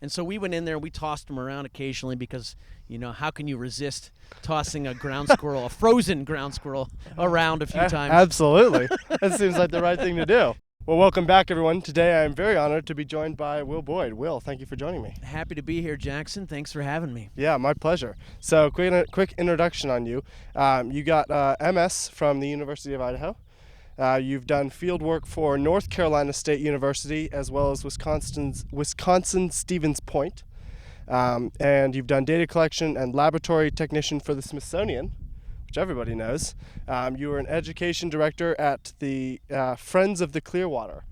And so we went in there and we tossed them around occasionally because, how can you resist tossing a ground squirrel, a frozen ground squirrel, around a few times? Absolutely. That seems like the right thing to do. Well, welcome back, everyone. Today I am very honored to be joined by Will Boyd. Will, thank you for joining me. Happy to be here, Jackson. Thanks for having me. Yeah, my pleasure. So, quick introduction on you. You got MS from the University of Idaho. You've done field work for North Carolina State University as well as Wisconsin Stevens Point. And you've done data collection and laboratory technician for the Smithsonian, which everybody knows. You were an education director at the Friends of the Clearwater,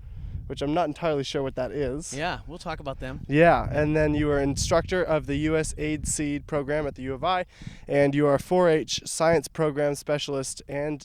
which I'm not entirely sure what that is. Yeah, we'll talk about them. Yeah, and then you were instructor of the U.S. Aid Seed program at the U of I, and you are a 4-H science program specialist, and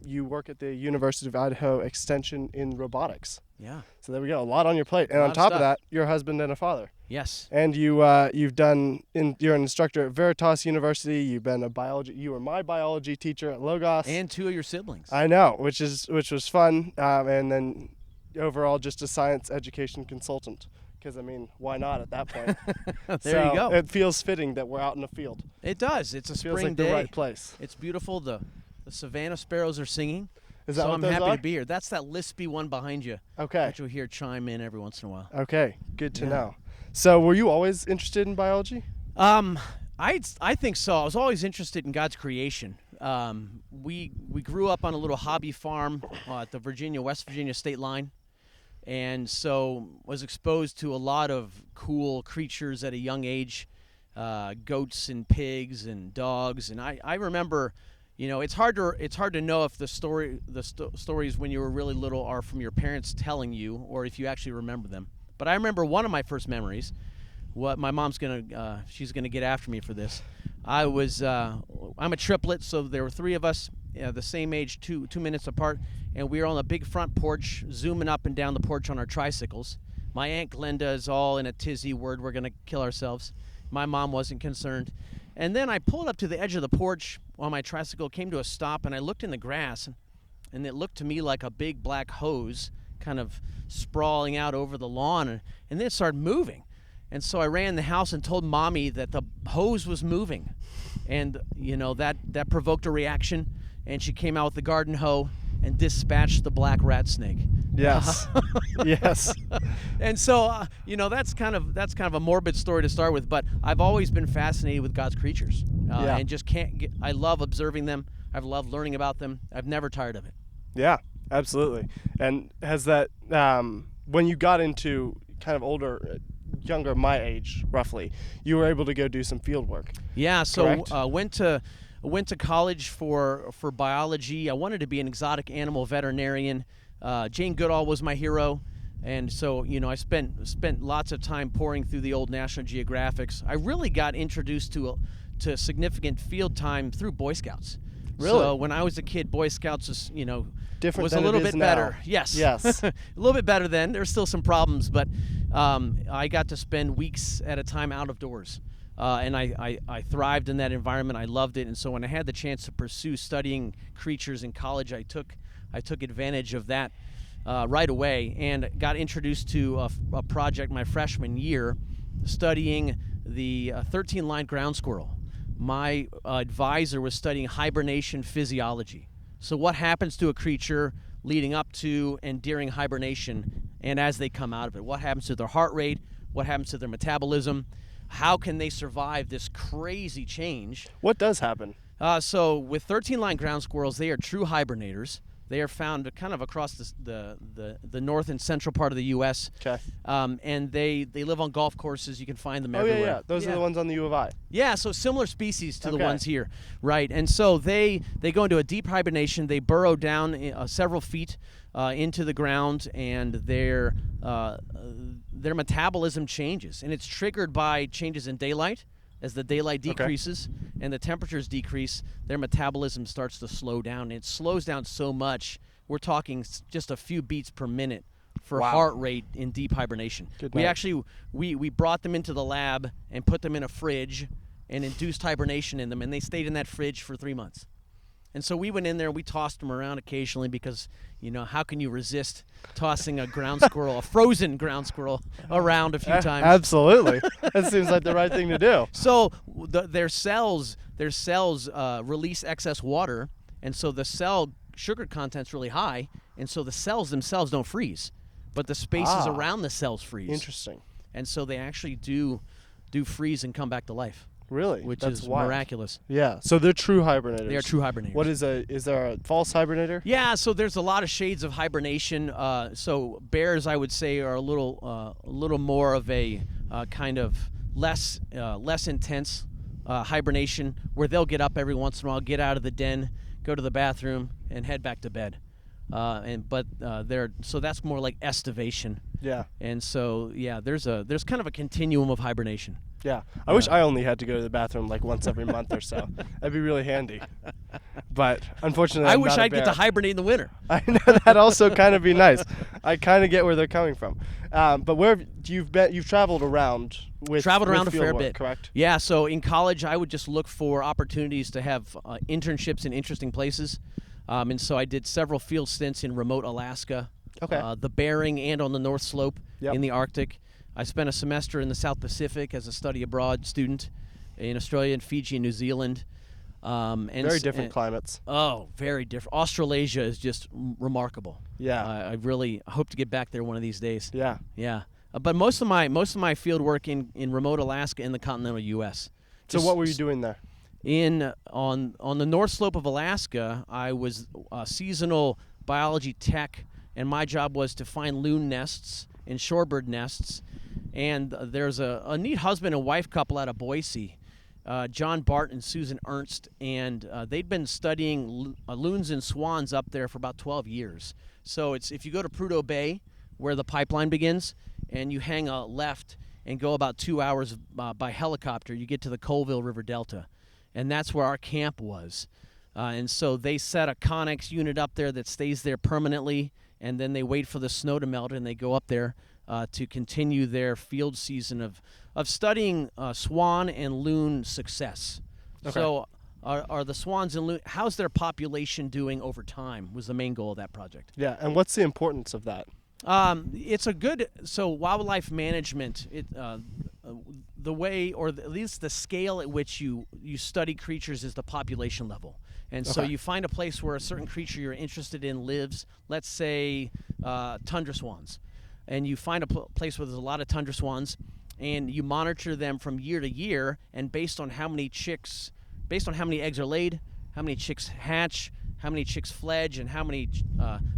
you work at the University of Idaho Extension in robotics. Yeah. So there we go, a lot on your plate. And on top of that, you're a husband and a father. Yes. And you're an instructor at Veritas University. You were my biology teacher at Logos. And two of your siblings. I know, which was fun. And then overall just a science education consultant, because why not at that point? There you go. It feels fitting that we're out in the field. It does. It's a spring feels like day. the right place. It's beautiful. The Savannah sparrows are singing. Is that so what I'm those happy are? to be here. That's that lispy one behind you. Okay. That you'll hear chime in every once in a while. Okay, good to know. So were you always interested in biology? I think so. I was always interested in God's creation. We grew up on a little hobby farm at the West Virginia state line. And so was exposed to a lot of cool creatures at a young age, goats and pigs and dogs. And I remember, it's hard to know if the stories when you were really little are from your parents telling you or if you actually remember them. But I remember one of my first memories. What my mom's she's gonna get after me for this. I'm a triplet, so there were three of us, the same age, 2 minutes apart, and we were on a big front porch, zooming up and down the porch on our tricycles. My Aunt Glenda is all in a tizzy, we're gonna kill ourselves. My mom wasn't concerned. And then I pulled up to the edge of the porch on my tricycle, came to a stop, and I looked in the grass, and it looked to me like a big black hose kind of sprawling out over the lawn, and then it started moving. And so I ran in the house and told Mommy that the hose was moving. And, that provoked a reaction, and she came out with the garden hoe and dispatched the black rat snake. Yes. Yes. And so, that's kind of a morbid story to start with, but I've always been fascinated with God's creatures. And just I love observing them. I've loved learning about them. I've never tired of it. Yeah, absolutely. And has that, when you got into kind of younger, my age, roughly, you were able to go do some field work. Yeah, so went went to college for biology. I wanted to be an exotic animal veterinarian. Jane Goodall was my hero, and so I spent lots of time poring through the old National Geographics. I really got introduced to significant field time through Boy Scouts. Really? So when I was a kid, Boy Scouts was different was than a little it is bit now. better. Yes. Yes. A little bit better then. There's still some problems, but I got to spend weeks at a time out of doors. And I thrived in that environment. I loved it. And so when I had the chance to pursue studying creatures in college, I took advantage of that right away and got introduced to a project my freshman year studying the 13-line ground squirrel. My advisor was studying hibernation physiology. So what happens to a creature leading up to and during hibernation and as they come out of it? What happens to their heart rate? What happens to their metabolism? How can they survive this crazy change? What does happen? So with 13-line ground squirrels, they are true hibernators. They are found kind of across the north and central part of the U.S. Okay. And they live on golf courses. You can find them everywhere. Yeah. Those are the ones on the U of I. Yeah, so similar species to the ones here, right? And so they go into a deep hibernation. They burrow down several feet into the ground, and their metabolism changes, and it's triggered by changes in daylight. As the daylight decreases and the temperatures decrease, their metabolism starts to slow down. And it slows down so much, we're talking just a few beats per minute for heart rate in deep hibernation. We brought them into the lab and put them in a fridge and induced hibernation in them, and they stayed in that fridge for 3 months. And so we went in there, we tossed them around occasionally because, how can you resist tossing a ground squirrel, a frozen ground squirrel, around a few times? Absolutely. That seems like the right thing to do. So their cells release excess water, and so the cell sugar content's really high, and so the cells themselves don't freeze, but the spaces around the cells freeze. Interesting. And so they actually do freeze and come back to life. Really? Which That's is wild. miraculous. Yeah. So they're true hibernators. They are true hibernators. Is there a false hibernator? Yeah, so there's a lot of shades of hibernation. So bears, I would say, are a little more of a kind of less intense hibernation, where they'll get up every once in a while, get out of the den, go to the bathroom, and head back to bed. So that's more like estivation. Yeah. And so there's kind of a continuum of hibernation. Yeah. I wish I only had to go to the bathroom like once every month or so. That'd be really handy. But unfortunately, I I'm wish not a I'd get to bear. hibernate in the winter. I know that'd also kind of be nice. I kind of get where they're coming from. But where have you've traveled around with Traveled around with a fair field work, bit. correct? Yeah, so in college, I would just look for opportunities to have internships in interesting places. And so I did several field stints in remote Alaska, the Bering, and on the North Slope in the Arctic. I spent a semester in the South Pacific as a study abroad student in Australia and Fiji and New Zealand. Very different climates. Oh, very different. Australasia is just remarkable. Yeah. I really hope to get back there one of these days. Yeah. Yeah. But most of my field work in remote Alaska and the continental U.S. So what were you doing there? On the North Slope of Alaska, I was a seasonal biology tech, and my job was to find loon nests and shorebird nests. And there's a neat husband and wife couple out of Boise, John Bart and Susan Ernst, and they'd been studying loons and swans up there for about 12 years. So if you go to Prudhoe Bay, where the pipeline begins, and you hang a left and go about 2 hours by helicopter, you get to the Colville River Delta. And that's where our camp was. And so they set a Connex unit up there that stays there permanently, and then they wait for the snow to melt, and they go up there to continue their field season of studying swan and loon success. Okay. So are the swans and loon, how's their population doing over time was the main goal of that project. Yeah, and what's the importance of that? It's a good, so wildlife management, the way, or at least the scale at which you study creatures is the population level. And so you find a place where a certain creature you're interested in lives, let's say tundra swans. And you find a place where there's a lot of tundra swans, and you monitor them from year to year, and based on how many eggs are laid, how many chicks hatch, how many chicks fledge, and how many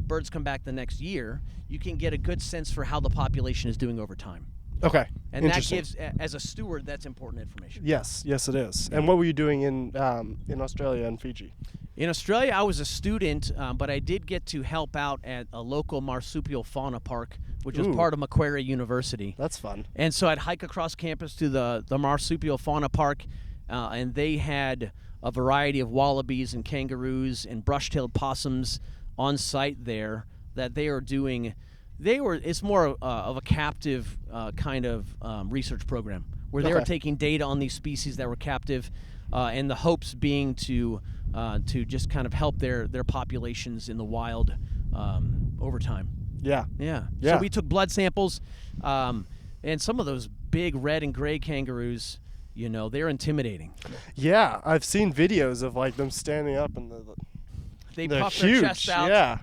birds come back the next year, you can get a good sense for how the population is doing over time. Okay. And that gives, as a steward, that's important information. Yes, it is. And what were you doing in Australia and Fiji? In Australia, I was a student, but I did get to help out at a local marsupial fauna park, which was part of Macquarie University. That's fun. And so I'd hike across campus to the marsupial fauna park, and they had a variety of wallabies and kangaroos and brush-tailed possums on site there that they are doing. It's more of a captive kind of research program where they were taking data on these species that were captive, and the hopes being to just kind of help their populations in the wild over time. Yeah. So we took blood samples, and some of those big red and gray kangaroos, they're intimidating. Yeah, I've seen videos of like them standing up and They they're puff huge. their chests out. Yeah.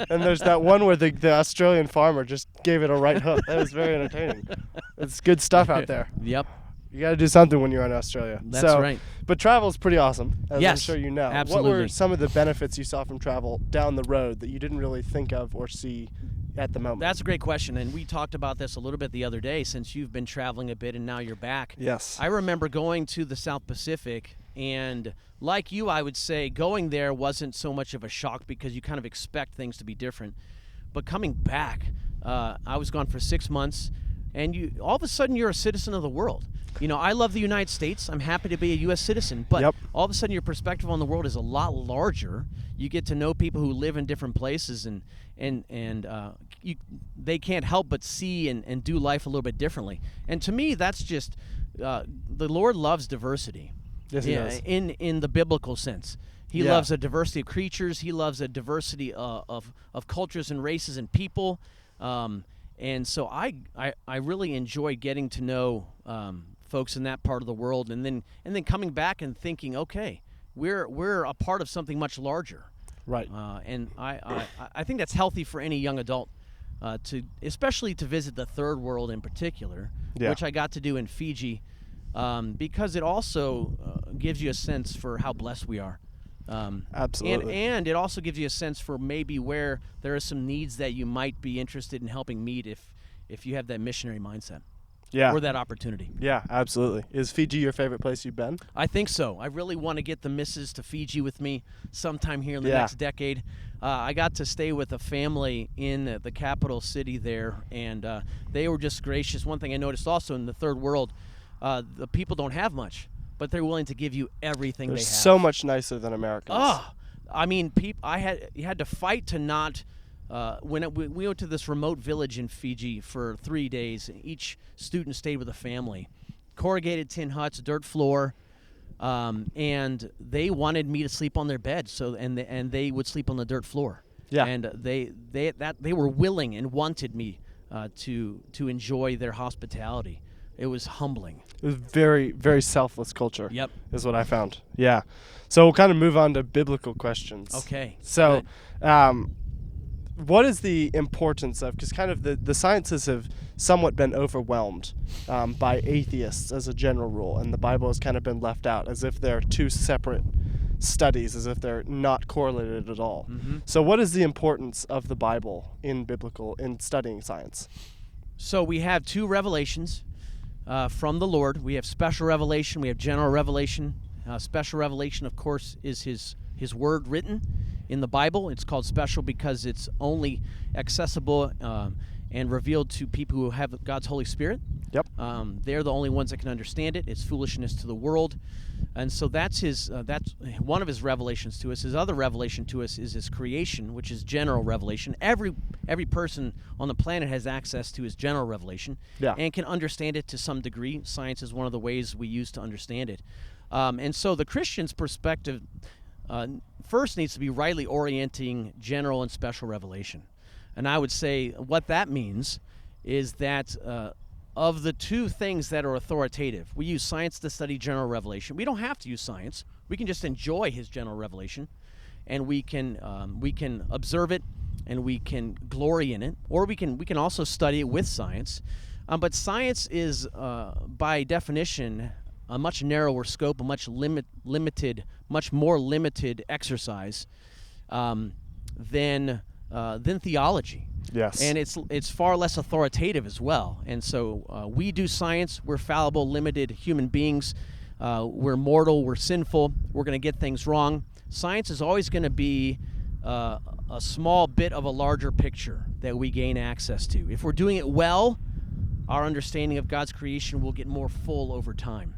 And there's that one where the Australian farmer just gave it a right hook. That was very entertaining. It's good stuff out there. Yep. You got to do something when you're in Australia. That's right. But travel's pretty awesome, as Yes, I'm sure you know. absolutely. What were some of the benefits you saw from travel down the road that you didn't really think of or see at the moment? That's a great question, and we talked about this a little bit the other day since you've been traveling a bit and now you're back. Yes. I remember going to the South Pacific, and like you, I would say going there wasn't so much of a shock because you kind of expect things to be different. But coming back, I was gone for 6 months, and all of a sudden you're a citizen of the world. I love the United States. I'm happy to be a U.S. citizen, but all of a sudden your perspective on the world is a lot larger. You get to know people who live in different places, and they can't help but see and do life a little bit differently. And to me, that's just the Lord loves diversity. Yes, He does. In the biblical sense. He loves a diversity of creatures. He loves a diversity of cultures and races and people. And so I really enjoy getting to know folks in that part of the world, and then coming back and thinking, okay, we're a part of something much larger. Right. And I think that's healthy for any young adult, especially to visit the third world in particular, which I got to do in Fiji, because it also gives you a sense for how blessed we are. Absolutely. And it also gives you a sense for maybe where there are some needs that you might be interested in helping meet if you have that missionary mindset. Yeah. Or that opportunity. Yeah, absolutely. Is Fiji your favorite place you've been? I think so. I really want to get the missus to Fiji with me sometime here in the next decade. I got to stay with a family in the capital city there, and they were just gracious. One thing I noticed also in the third world, the people don't have much, but they're willing to give you everything they have. So much nicer than Americans. Oh, I mean, you had to fight to not. We went to this remote village in Fiji for 3 days. Each student stayed with a family. Corrugated tin huts, dirt floor, and they wanted me to sleep on their bed. And they would sleep on the dirt floor. Yeah. And they were willing and wanted me to enjoy their hospitality. It was humbling. It was very, very selfless culture. Yep. Is what I found. Yeah. So we'll kind of move on to biblical questions. Okay. So, what is the importance of, because kind of the sciences have somewhat been overwhelmed by atheists as a general rule, and the Bible has kind of been left out as if they're two separate studies, as if they're not correlated at all. Mm-hmm. So what is the importance of the Bible in studying science? So we have two revelations from the Lord. We have special revelation, we have general revelation. Special revelation, of course, is his word written in the Bible. It's called special because it's only accessible and revealed to people who have God's Holy Spirit. Yep. They're the only ones that can understand it. It's foolishness to the world. And so that's one of his revelations to us. His other revelation to us is his creation, which is general revelation. Every person on the planet has access to his general revelation and can understand it to some degree. Science is one of the ways we use to understand it. And so the Christian's perspective first needs to be rightly orienting general and special revelation. And I would say what that means is that of the two things that are authoritative, we use science to study general revelation. We don't have to use science. We can just enjoy his general revelation, and we can observe it, and we can glory in it, or we can also study it with science. But science is, by definition, a much narrower scope, a much more limited exercise than theology. Yes. And it's far less authoritative as well. And so we do science. We're fallible, limited human beings. We're mortal. We're sinful. We're going to get things wrong. Science is always going to be a small bit of a larger picture that we gain access to. If we're doing it well, our understanding of God's creation will get more full over time.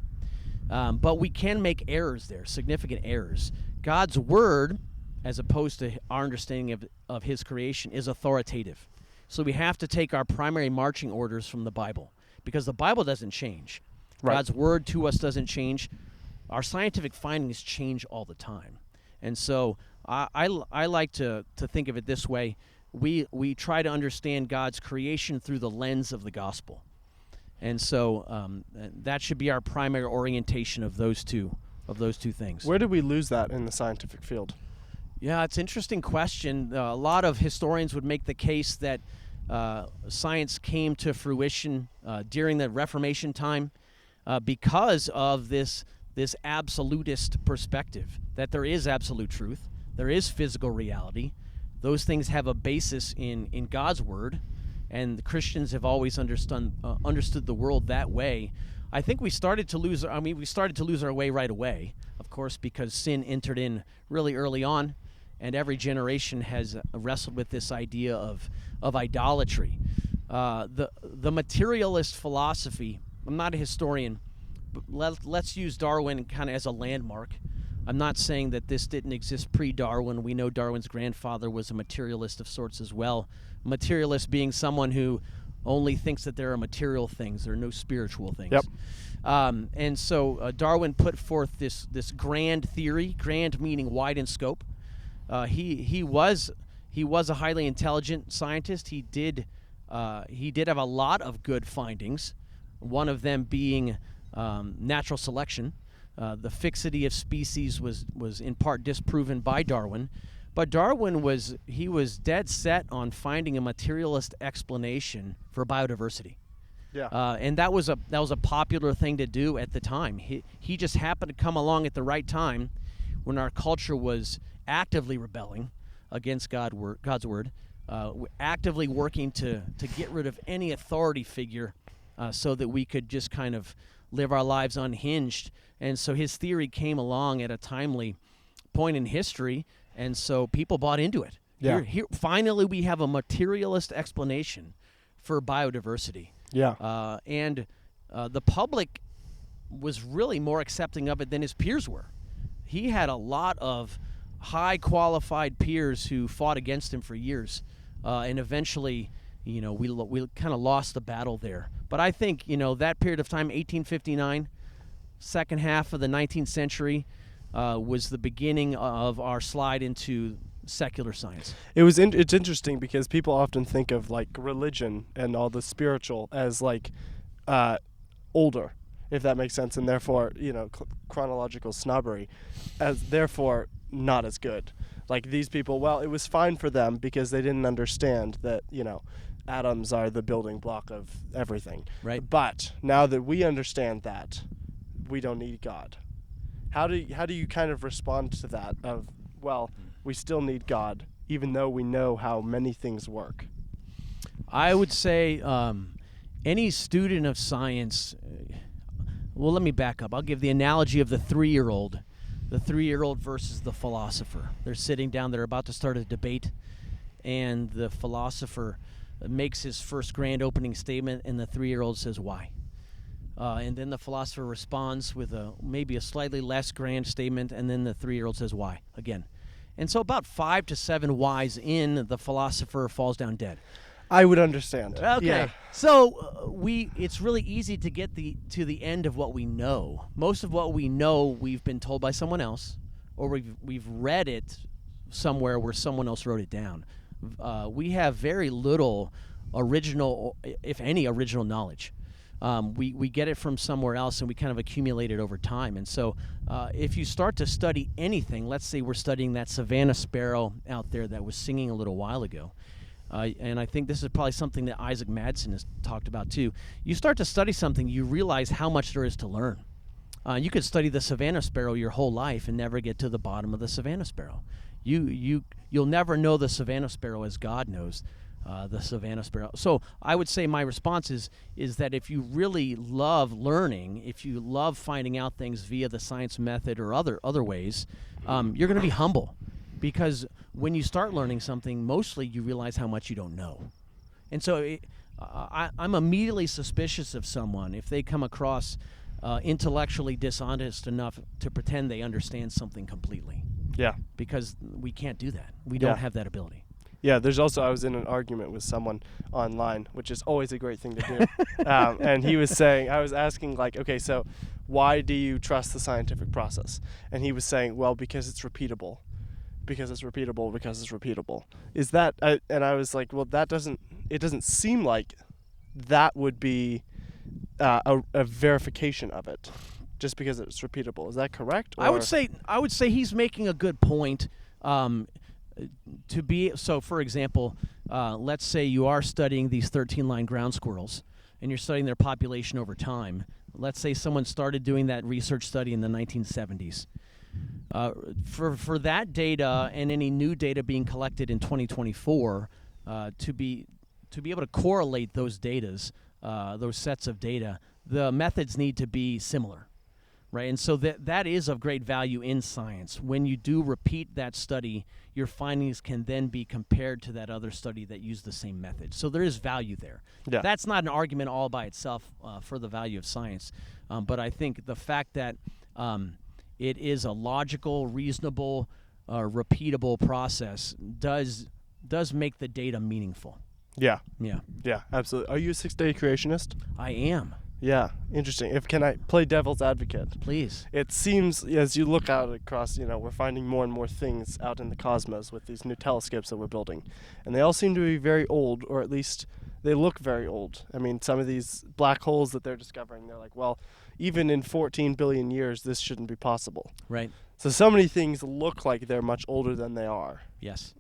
But we can make errors there, significant errors. God's word, as opposed to our understanding of his creation, is authoritative. So we have to take our primary marching orders from the Bible, because the Bible doesn't change. Right. God's word to us doesn't change. Our scientific findings change all the time. And so I like to think of it this way. We try to understand God's creation through the lens of the gospel. And so that should be our primary orientation of those two things. Where did we lose that in the scientific field? Yeah, it's an interesting question. A lot of historians would make the case that science came to fruition during the Reformation time because of this absolutist perspective, that there is absolute truth, there is physical reality. Those things have a basis in God's word, and the Christians have always understood the world that way. I think we started to lose our way right away, of course, because sin entered in really early on, and every generation has wrestled with this idea of idolatry. The materialist philosophy, I'm not a historian, but let's use Darwin kind of as a landmark. I'm not saying that this didn't exist pre-Darwin. We know Darwin's grandfather was a materialist of sorts as well. Materialist being someone who only thinks that there are material things. There are no spiritual things. Yep. And so Darwin put forth this grand theory, grand meaning wide in scope. He was a highly intelligent scientist. He did have a lot of good findings. One of them being natural selection. The fixity of species was in part disproven by Darwin. But Darwin was dead set on finding a materialist explanation for biodiversity. Yeah. And that was a popular thing to do at the time. He just happened to come along at the right time when our culture was actively rebelling against God's word, actively working to get rid of any authority figure so that we could just kind of live our lives unhinged. And so his theory came along at a timely point in history, and so people bought into it. Yeah. Here, finally, we have a materialist explanation for biodiversity. Yeah. And the public was really more accepting of it than his peers were. He had a lot of high qualified peers who fought against him for years, and eventually, we kind of lost the battle there. But I think that period of time, 1859, second half of the 19th century, was the beginning of our slide into secular science. It's interesting because people often think of like religion and all the spiritual as like older, if that makes sense, and therefore chronological snobbery, as therefore not as good. Like these people, well, it was fine for them because they didn't understand that atoms are the building block of everything. Right. But now that we understand that, we don't need God. How do you kind of respond to that? Of well, we still need God, even though we know how many things work. I would say any student of science. Well, let me back up. I'll give the analogy of the 3-year-old. The 3-year-old versus the philosopher. They're sitting down. They're about to start a debate, and the philosopher makes his first grand opening statement, and the 3-year-old says, "Why?" And then the philosopher responds with maybe a slightly less grand statement, and then the 3-year-old says, "Why?" again. And so about 5 to 7 whys in, the philosopher falls down dead. I would understand. Okay. Yeah. So it's really easy to get to the end of what we know. Most of what we know we've been told by someone else, or we've read it somewhere where someone else wrote it down. We have very little original, if any, original knowledge. We get it from somewhere else, and we kind of accumulate it over time. And so if you start to study anything, let's say we're studying that Savannah sparrow out there that was singing a little while ago, and I think this is probably something that Isaac Madsen has talked about too. You start to study something, you realize how much there is to learn. You could study the Savannah sparrow your whole life and never get to the bottom of the Savannah sparrow. You'll never know the Savannah sparrow as God knows the Savannah sparrow. So I would say my response is that if you really love learning, if you love finding out things via the science method or other ways, you're going to be humble. Because when you start learning something, mostly you realize how much you don't know. And so I'm immediately suspicious of someone if they come across intellectually dishonest enough to pretend they understand something completely. Yeah. Because we can't do that. We don't have that ability. Yeah, there's also, I was in an argument with someone online, which is always a great thing to do. And he was saying, I was asking, like, okay, so why do you trust the scientific process? And he was saying, well, because it's repeatable. Because it's repeatable, because it's repeatable. Is that, and I was like, well, it doesn't seem like that would be a verification of it, just because it's repeatable. Is that correct? Or? I would say he's making a good point. So for example, let's say you are studying these 13-line ground squirrels, and you're studying their population over time. Let's say someone started doing that research study in the 1970s. For that data and any new data being collected in 2024, to be able to correlate those those sets of data, the methods need to be similar. Right, and so that is of great value in science. When you do repeat that study, your findings can then be compared to that other study that used the same method. So there is value there. Yeah. That's not an argument all by itself for the value of science, but I think the fact that it is a logical, reasonable, repeatable process does make the data meaningful. Yeah. Yeah, Yeah, absolutely. Are you a six-day creationist? I am. Yeah, interesting. If can I play devil's advocate? Please. It seems as you look out across, we're finding more and more things out in the cosmos with these new telescopes that we're building. And they all seem to be very old, or at least they look very old. I mean, some of these black holes that they're discovering, they're like, well, even in 14 billion years, this shouldn't be possible. Right. So many things look like they're much older than they are. Yes.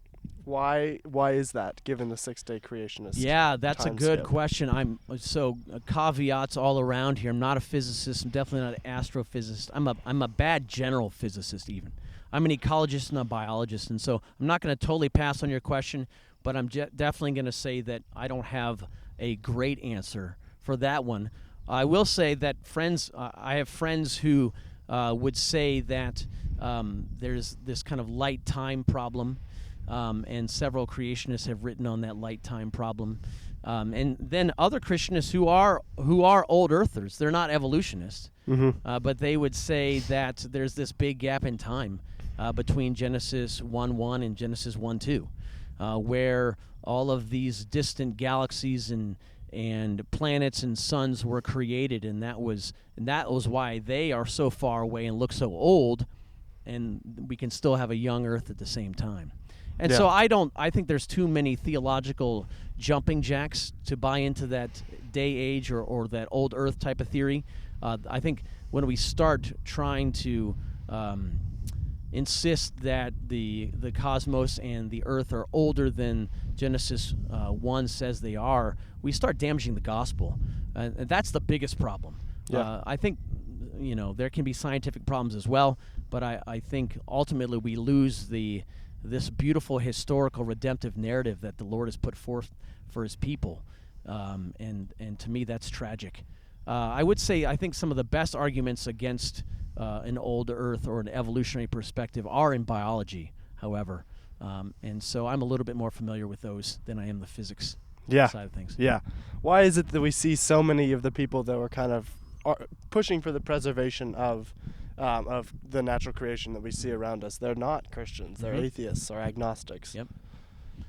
Why is that, given the six-day creationist? Yeah, that's a good timescale? question. Caveats all around here. I'm not a physicist. I'm definitely not an astrophysicist. I'm a bad general physicist even. I'm an ecologist and a biologist, and so I'm not going to totally pass on your question, but I'm definitely going to say that I don't have a great answer for that one. I will say that I have friends who would say that there's this kind of light time problem. And several creationists have written on that light time problem, and then other creationists who are old earthers. They're not evolutionists, but they would say that there's this big gap in time between Genesis 1:1 and Genesis 1:2, where all of these distant galaxies and planets and suns were created, and that was why they are so far away and look so old, and we can still have a young Earth at the same time. And so I think there's too many theological jumping jacks to buy into that day age or that old earth type of theory. I think when we start trying to insist that the cosmos and the earth are older than Genesis 1 says they are, we start damaging the gospel. And that's the biggest problem. Yeah. I think there can be scientific problems as well, but I think ultimately we lose this beautiful historical redemptive narrative that the Lord has put forth for his people. And to me, that's tragic. I would say I think some of the best arguments against an old earth or an evolutionary perspective are in biology, however. And so I'm a little bit more familiar with those than I am the physics side of things. Yeah. Why is it that we see so many of the people that were kind of pushing for the preservation of the natural creation that we see around us? They're not Christians. They're atheists or agnostics. Yep.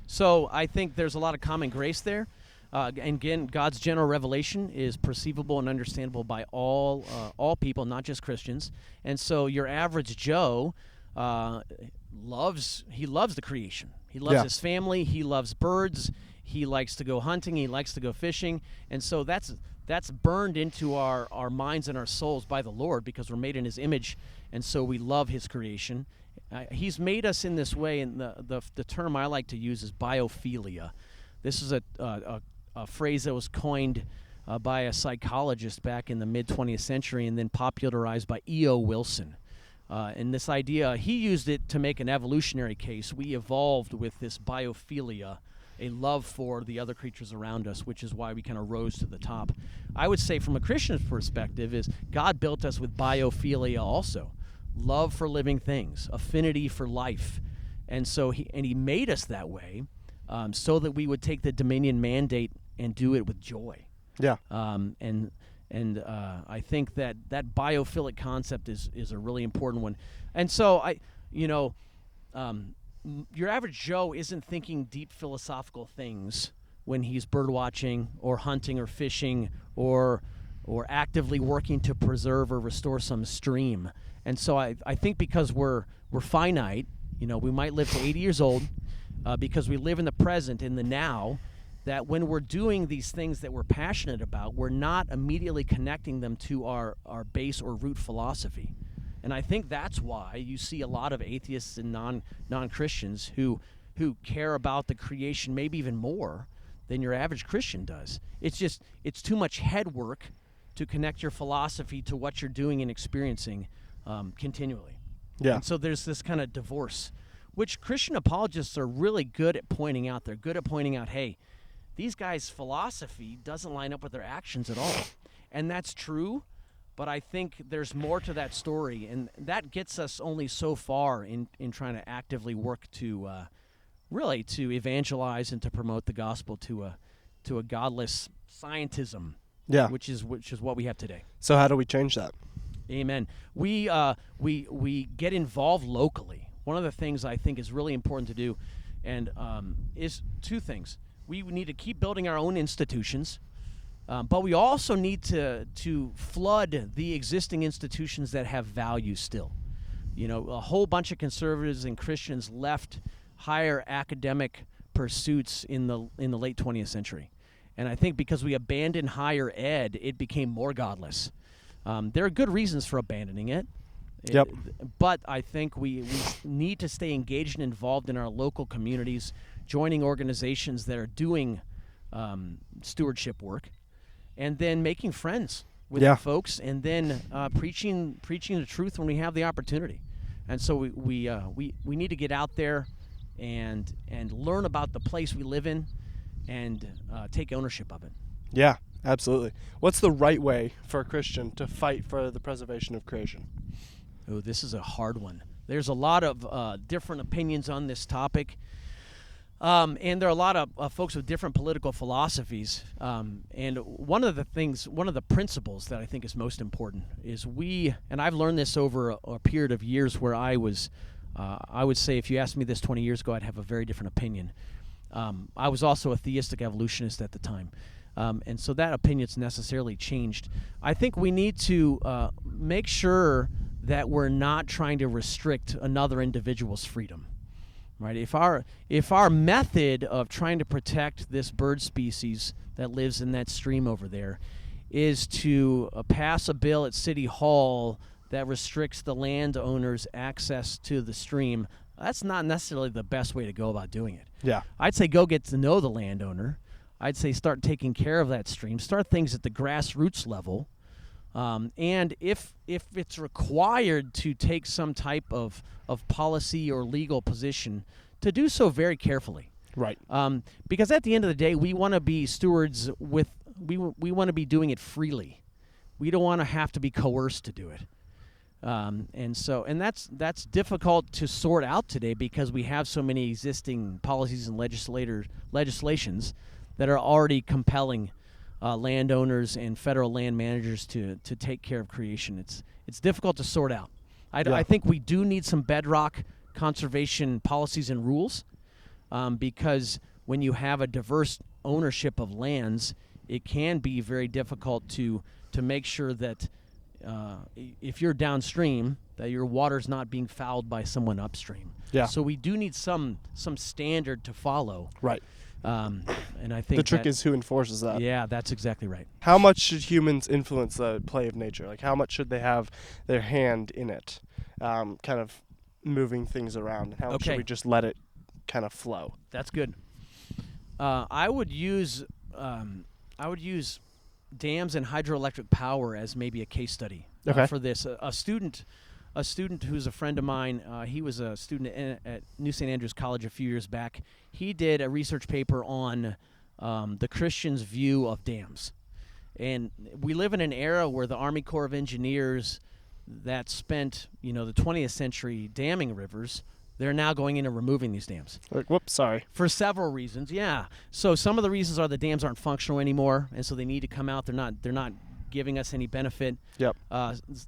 So I think there's a lot of common grace there. And again, God's general revelation is perceivable and understandable by all people, not just Christians. And so your average Joe loves the creation. He loves his family. He loves birds. He likes to go hunting. He likes to go fishing. And so that's burned into our minds and our souls by the Lord because we're made in his image, and so we love his creation. He's made us in this way, and the term I like to use is biophilia. This is a phrase that was coined by a psychologist back in the mid-20th century and then popularized by E.O. Wilson. And this idea, he used it to make an evolutionary case. We evolved with this biophilia, a love for the other creatures around us, which is why we kind of rose to the top. I would say from a Christian's perspective is God built us with biophilia also, love for living things, affinity for life. And so he made us that way so that we would take the dominion mandate and do it with joy. Yeah. And I think that biophilic concept is a really important one. And so your average Joe isn't thinking deep philosophical things when he's bird watching or hunting or fishing or actively working to preserve or restore some stream. And so I think because we're finite, we might live to 80 years old because we live in the present, in the now, that when we're doing these things that we're passionate about, we're not immediately connecting them to our base or root philosophy. And I think that's why you see a lot of atheists and non-Christians who care about the creation maybe even more than your average Christian does. It's too much head work to connect your philosophy to what you're doing and experiencing continually. Yeah. And so there's this kind of divorce, which Christian apologists are really good at pointing out. They're good at pointing out, hey, these guys' philosophy doesn't line up with their actions at all. And that's true. But I think there's more to that story, and that gets us only so far in trying to actively work to really to evangelize and to promote the gospel to a godless scientism. Yeah. Which is what we have today. So how do we change that? Amen. We get involved locally. One of the things I think is really important to do, and is two things. we need to keep building our own institutions, but we also need to flood the existing institutions that have value still. You know, a whole bunch of conservatives and Christians left higher academic pursuits in the late 20th century. And I think because we abandoned higher ed, it became more godless. There are good reasons for abandoning it. Yep. But I think we need to stay engaged and involved in our local communities, joining organizations that are doing stewardship work, and then making friends with the folks, and then preaching the truth when we have the opportunity. And so we need to get out there and learn about the place we live in and take ownership of it. Yeah, absolutely. What's the right way for a Christian to fight for the preservation of creation? Oh, this is a hard one. There's a lot of different opinions on this topic. And there are a lot of folks with different political philosophies. And one of the principles that I think is most important is and I've learned this over a period of years where I would say if you asked me this 20 years ago, I'd have a very different opinion. I was also a theistic evolutionist at the time. And so that opinion's necessarily changed. I think we need to make sure that we're not trying to restrict another individual's freedom. Right? If our method of trying to protect this bird species that lives in that stream over there is to pass a bill at City Hall that restricts the landowner's access to the stream, that's not necessarily the best way to go about doing it. Yeah. I'd say go get to know the landowner. I'd say start taking care of that stream. Start things at the grassroots level. And if it's required to take some type of policy or legal position, to do so very carefully. Right. Because at the end of the day, we want to be stewards we want to be doing it freely. We don't want to have to be coerced to do it. And that's difficult to sort out today because we have so many existing policies and legislations that are already compelling landowners and federal land managers to take care of creation. It's difficult to sort out. I think we do need some bedrock conservation policies and rules because when you have a diverse ownership of lands, it can be very difficult to make sure that if you're downstream, that your water's not being fouled by someone upstream. Yeah. So we do need some standard to follow. Right. And I think the trick is who enforces that. Yeah, that's exactly right. How much should humans influence the play of nature? Like, how much should they have their hand in it, kind of moving things around? And how much should we just let it kind of flow? That's good. I would use dams and hydroelectric power as maybe a case study for this. A student who's a friend of mine, he was a student at New St. Andrews College a few years back. He did a research paper on the Christians' view of dams. And we live in an era where the Army Corps of Engineers that spent, the 20th century damming rivers, they're now going in and removing these dams. Like, whoops, sorry. For several reasons, yeah. So some of the reasons are the dams aren't functional anymore, and so they need to come out. They're not giving us any benefit. Yep.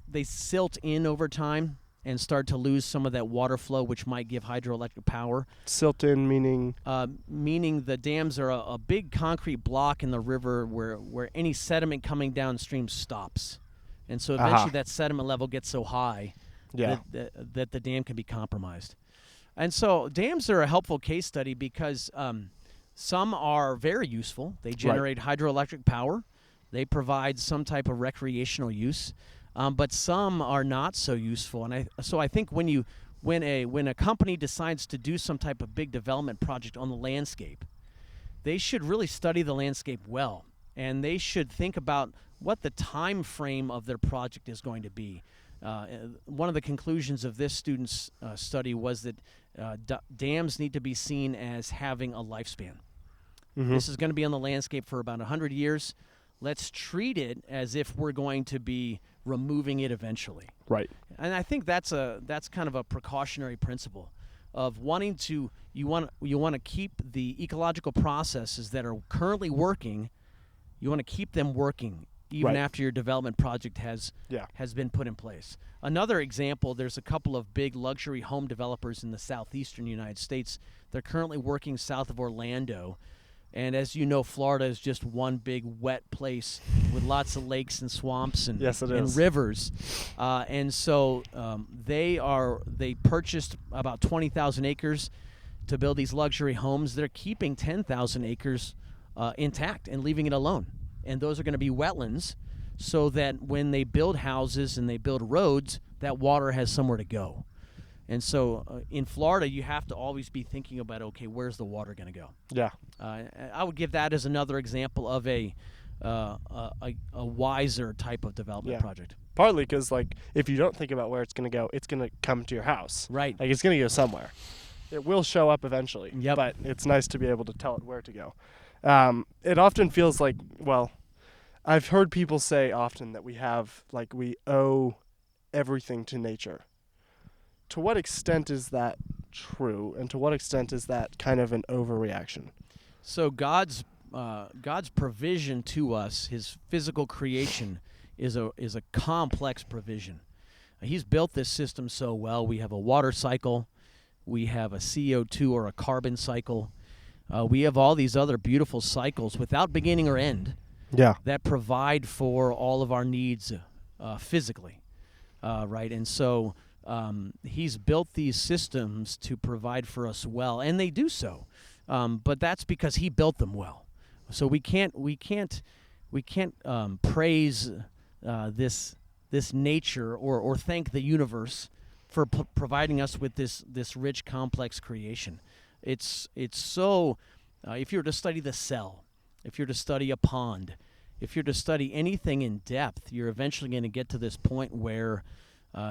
They silt in over time and start to lose some of that water flow, which might give hydroelectric power. Silt in meaning? Meaning the dams are a big concrete block in the river where any sediment coming downstream stops. And so eventually that sediment level gets so high that the dam can be compromised. And so dams are a helpful case study because some are very useful. They generate hydroelectric power. They provide some type of recreational use, but some are not so useful. And I think when a company decides to do some type of big development project on the landscape, they should really study the landscape well, and they should think about what the time frame of their project is going to be. One of the conclusions of this student's study was that dams need to be seen as having a lifespan. Mm-hmm. This is going to be on the landscape for about 100 years. Let's treat it as if we're going to be removing it eventually. Right. And I think that's kind of a precautionary principle of wanting to you want to keep the ecological processes that are currently working. You want to keep them working even after your development project has been put in place. Another example, there's a couple of big luxury home developers in the southeastern United States. They're currently working south of Orlando And as you know, Florida is just one big wet place with lots of lakes and swamps and, Yes, it and is. rivers. And so they purchased about 20,000 acres to build these luxury homes. They're keeping 10,000 acres intact and leaving it alone. And those are going to be wetlands so that when they build houses and they build roads, that water has somewhere to go. And so in Florida, you have to always be thinking about, okay, where's the water going to go? Yeah. I would give that as another example of a wiser type of development project. Partly because, like, if you don't think about where it's going to go, it's going to come to your house. Right. Like, it's going to go somewhere. It will show up eventually. Yep. But it's nice to be able to tell it where to go. It often feels like, well, I've heard people say often that we owe everything to nature. To what extent is that true, and to what extent is that kind of an overreaction? So God's provision to us, His physical creation, is a complex provision. He's built this system so well. We have a water cycle, we have a CO2 or a carbon cycle, we have all these other beautiful cycles without beginning or end. Yeah. That provide for all of our needs physically, right? And so He's built these systems to provide for us well, and they do so. But that's because He built them well. So we can't praise this nature or thank the universe for providing us with this rich, complex creation. It's so. If you were to study the cell, if you're to study a pond, if you're to study anything in depth, you're eventually going to get to this point where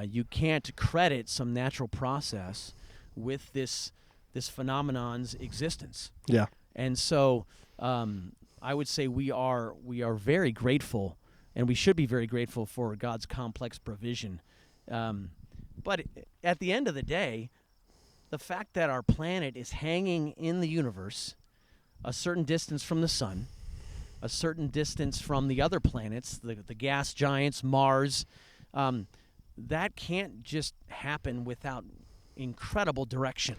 you can't credit some natural process with this phenomenon's existence. Yeah. And so I would say we are very grateful, and we should be very grateful for God's complex provision. But at the end of the day, the fact that our planet is hanging in the universe a certain distance from the sun, a certain distance from the other planets, the gas giants, Mars, that can't just happen without incredible direction.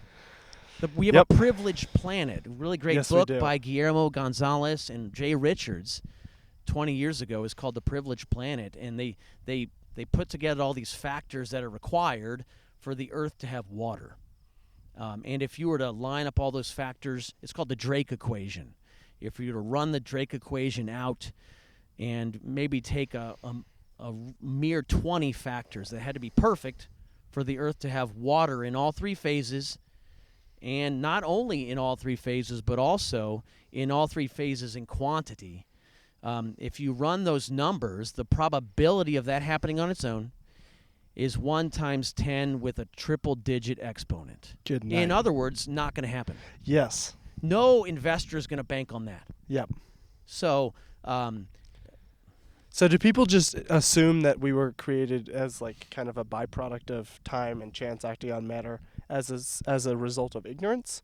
We have a privileged planet. A really great book by Guillermo Gonzalez and Jay Richards 20 years ago is called The Privileged Planet, and they put together all these factors that are required for the Earth to have water. And if you were to line up all those factors, it's called the Drake equation. If you were to run the Drake equation out and maybe take a mere 20 factors that had to be perfect for the Earth to have water in all three phases, and not only in all three phases, but also in all three phases in quantity, if you run those numbers, the probability of that happening on its own is 1 times 10 with a triple-digit exponent. Good night. In other words, not going to happen. Yes. No investor is going to bank on that. Yep. So do people just assume that we were created as like kind of a byproduct of time and chance acting on matter as a result of ignorance?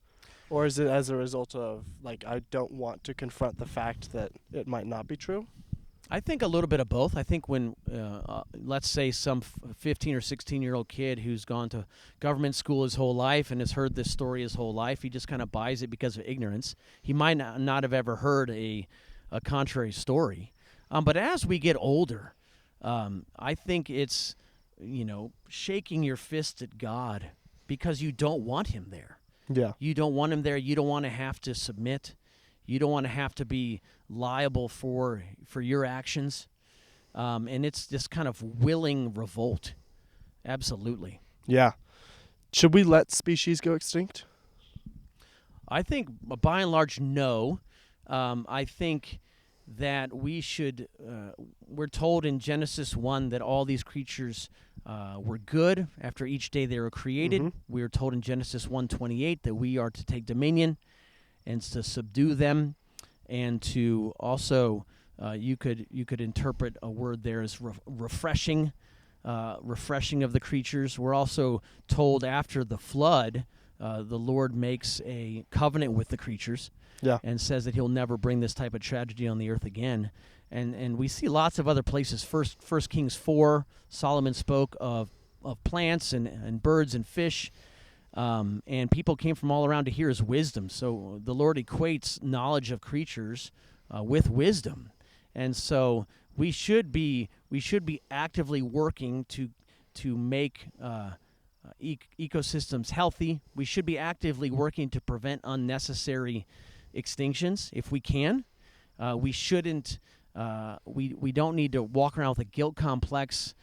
Or is it as a result of, like, I don't want to confront the fact that it might not be true? I think a little bit of both. I think when, let's say, some 15 or 16-year-old kid who's gone to government school his whole life and has heard this story his whole life, he just kind of buys it because of ignorance. He might not have ever heard a contrary story. But as we get older, I think it's, shaking your fist at God because you don't want Him there. Yeah. You don't want Him there. You don't want to have to submit. You don't want to have to be liable for your actions. And it's this kind of willing revolt. Absolutely. Yeah. Should we let species go extinct? I think, by and large, no. I think that we should, we're told in Genesis 1 that all these creatures were good after each day they were created. Mm-hmm. We are told in Genesis 1:28 that we are to take dominion and to subdue them, and to also, you could interpret a word there as refreshing of the creatures. We're also told after the flood, the Lord makes a covenant with the creatures. Yeah. And says that He'll never bring this type of tragedy on the earth again. And we see lots of other places. First Kings 4, Solomon spoke of plants and birds and fish. And people came from all around to hear his wisdom. So the Lord equates knowledge of creatures with wisdom, and so we should be actively working to make ecosystems healthy. We should be actively working to prevent unnecessary extinctions if we can. We shouldn't. We don't need to walk around with a guilt complex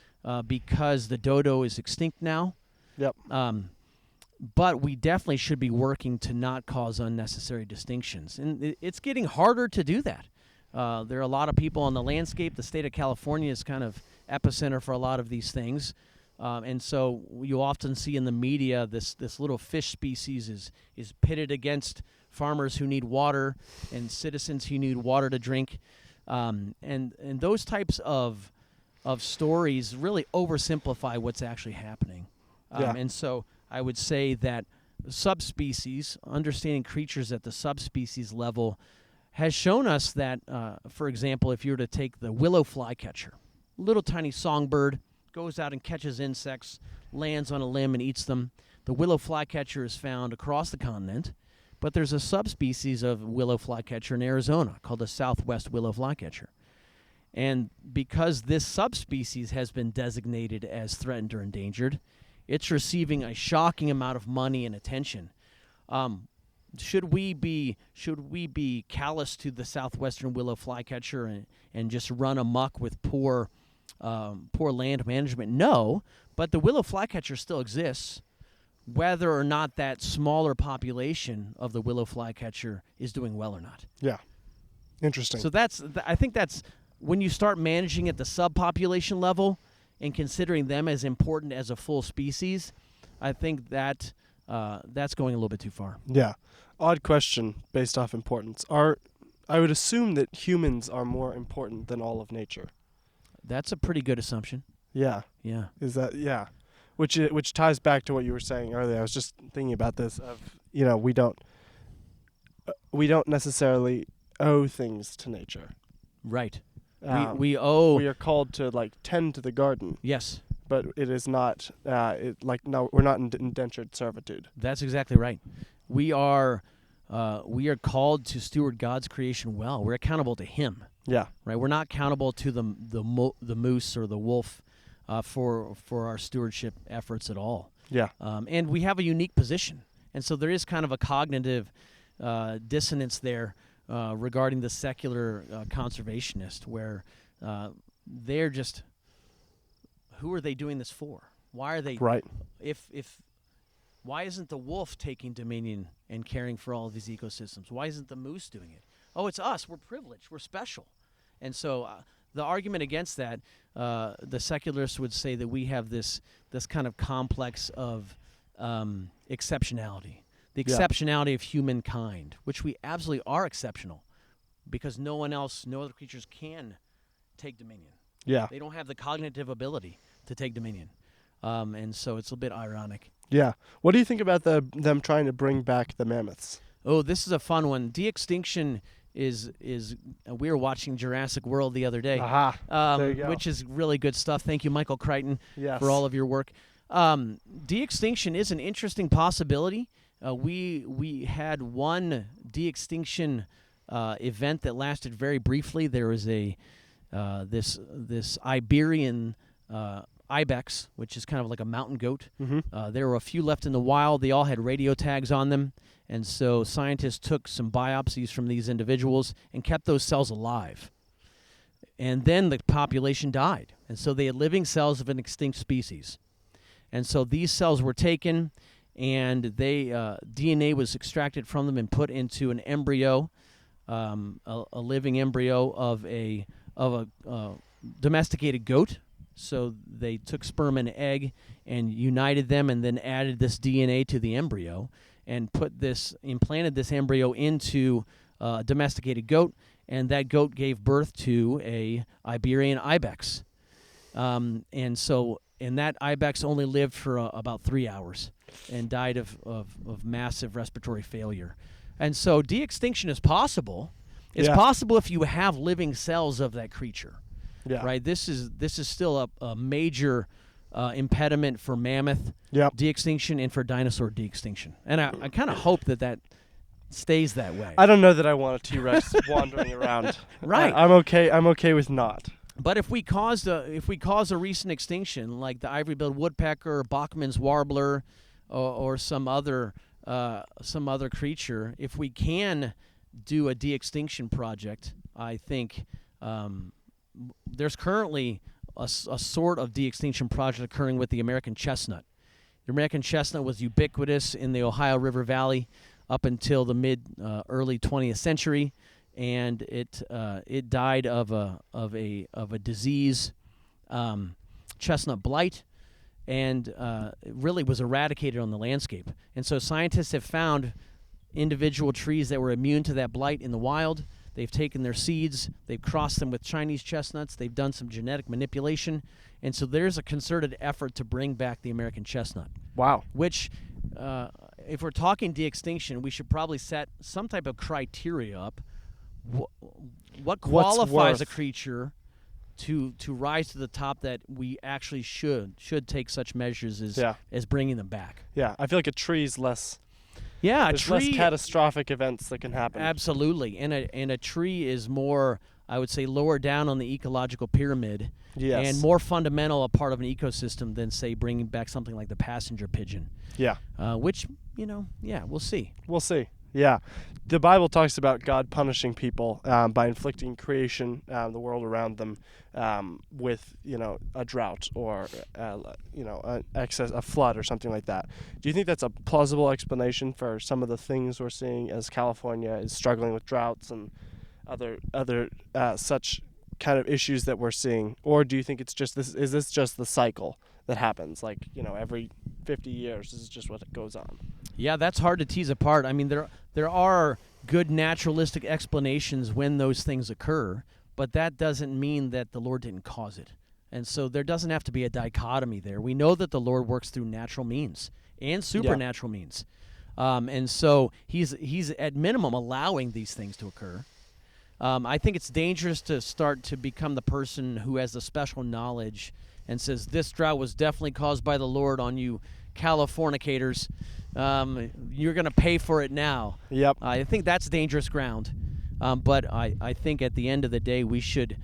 because the dodo is extinct now. Yep. But we definitely should be working to not cause unnecessary distinctions. And it's getting harder to do that. There are a lot of people on the landscape. The state of California is kind of epicenter for a lot of these things. And so you often see in the media this little fish species is pitted against farmers who need water and citizens who need water to drink. And those types of stories really oversimplify what's actually happening. And so I would say that subspecies, understanding creatures at the subspecies level, has shown us that, for example, if you were to take the willow flycatcher, little tiny songbird, goes out and catches insects, lands on a limb and eats them. The willow flycatcher is found across the continent, but there's a subspecies of willow flycatcher in Arizona called the southwest willow flycatcher. And because this subspecies has been designated as threatened or endangered, it's receiving a shocking amount of money and attention. Should we be callous to the southwestern willow flycatcher and just run amok with poor land management? No, but the willow flycatcher still exists, whether or not that smaller population of the willow flycatcher is doing well or not. Yeah, interesting. So I think that's when you start managing at the subpopulation level and considering them as important as a full species, I think that that's going a little bit too far. Yeah. Odd question based off importance. I would assume that humans are more important than all of nature. That's a pretty good assumption. Yeah. Yeah. Is that which ties back to what you were saying earlier. I was just thinking about this we don't necessarily owe things to nature. Right. We are called to tend to the garden. Yes. But it is not we're not in indentured servitude. That's exactly right. We are called to steward God's creation well. We're accountable to Him. Yeah. Right. We're not accountable to the moose or the wolf for our stewardship efforts at all. Yeah. And we have a unique position, and so there is kind of a cognitive dissonance there regarding the secular conservationist, where they're just, who are they doing this for? Why are they right? Why isn't the wolf taking dominion and caring for all of these ecosystems? Why isn't the moose doing it? Oh, it's us. We're privileged. We're special. And so the argument against that, the secularists would say that we have this kind of complex of exceptionality, the exceptionality of humankind, which we absolutely are exceptional, because no other creatures can take dominion. Yeah. They don't have the cognitive ability to take dominion. And so it's a bit ironic. Yeah. What do you think about them trying to bring back the mammoths? Oh, this is a fun one. De-extinction is we were watching Jurassic World the other day, There you go. which is really good stuff. Thank you, Michael Crichton, Yes. for all of your work. De-extinction is an interesting possibility. We had one de-extinction event that lasted very briefly. There was this Iberian ibex, which is kind of like a mountain goat. Mm-hmm. There were a few left in the wild. They all had radio tags on them, and so scientists took some biopsies from these individuals and kept those cells alive. And then the population died, and so they had living cells of an extinct species. And so these cells were taken, and DNA was extracted from them and put into an embryo, a living embryo of a domesticated goat. So they took sperm and egg and united them, and then added this DNA to the embryo, and implanted this embryo into a domesticated goat, and that goat gave birth to a Iberian ibex. And that ibex only lived for about 3 hours and died of massive respiratory failure. And so de-extinction is possible. It's possible if you have living cells of that creature. Yeah. Right. This is still a major impediment for mammoth Yep. de-extinction and for dinosaur de-extinction. And I kind of hope that stays that way. I don't know that I want a T-Rex wandering around. Right. I'm okay with not. But if we cause a recent extinction, like the ivory-billed woodpecker, Bachman's warbler, or some other creature, if we can do a de-extinction project, I think there's currently a sort of de-extinction project occurring with the American chestnut. The American chestnut was ubiquitous in the Ohio River Valley up until the early 20th century, and it died of a disease, chestnut blight, and it really was eradicated on the landscape. And so scientists have found individual trees that were immune to that blight in the wild. They've taken their seeds, they've crossed them with Chinese chestnuts, they've done some genetic manipulation, and so there's a concerted effort to bring back the American chestnut. Wow. Which, if we're talking de-extinction, we should probably set some type of criteria up. What qualifies a creature to rise to the top that we actually should take such measures as bringing them back? Yeah, I feel like a tree's less. Yeah, there's less catastrophic events that can happen. Absolutely, and a tree is more, I would say, lower down on the ecological pyramid, yes, and more fundamental a part of an ecosystem than, say, bringing back something like the passenger pigeon. Yeah. Which, we'll see. We'll see. Yeah. The Bible talks about God punishing people by inflicting creation, the world around them, with, a drought or, a flood or something like that. Do you think that's a plausible explanation for some of the things we're seeing as California is struggling with droughts and other such kind of issues that we're seeing? Or do you think it's just this? Is this just the cycle that happens? Like, every 50 years, this is just what goes on. Yeah, that's hard to tease apart. I mean, there are good naturalistic explanations when those things occur, but that doesn't mean that the Lord didn't cause it. And so there doesn't have to be a dichotomy there. We know that the Lord works through natural means and supernatural means. And so he's at minimum allowing these things to occur. I think it's dangerous to start to become the person who has the special knowledge and says, this drought was definitely caused by the Lord on you Californicators. You're going to pay for it now. Yep. I think that's dangerous ground. But I think at the end of the day, we should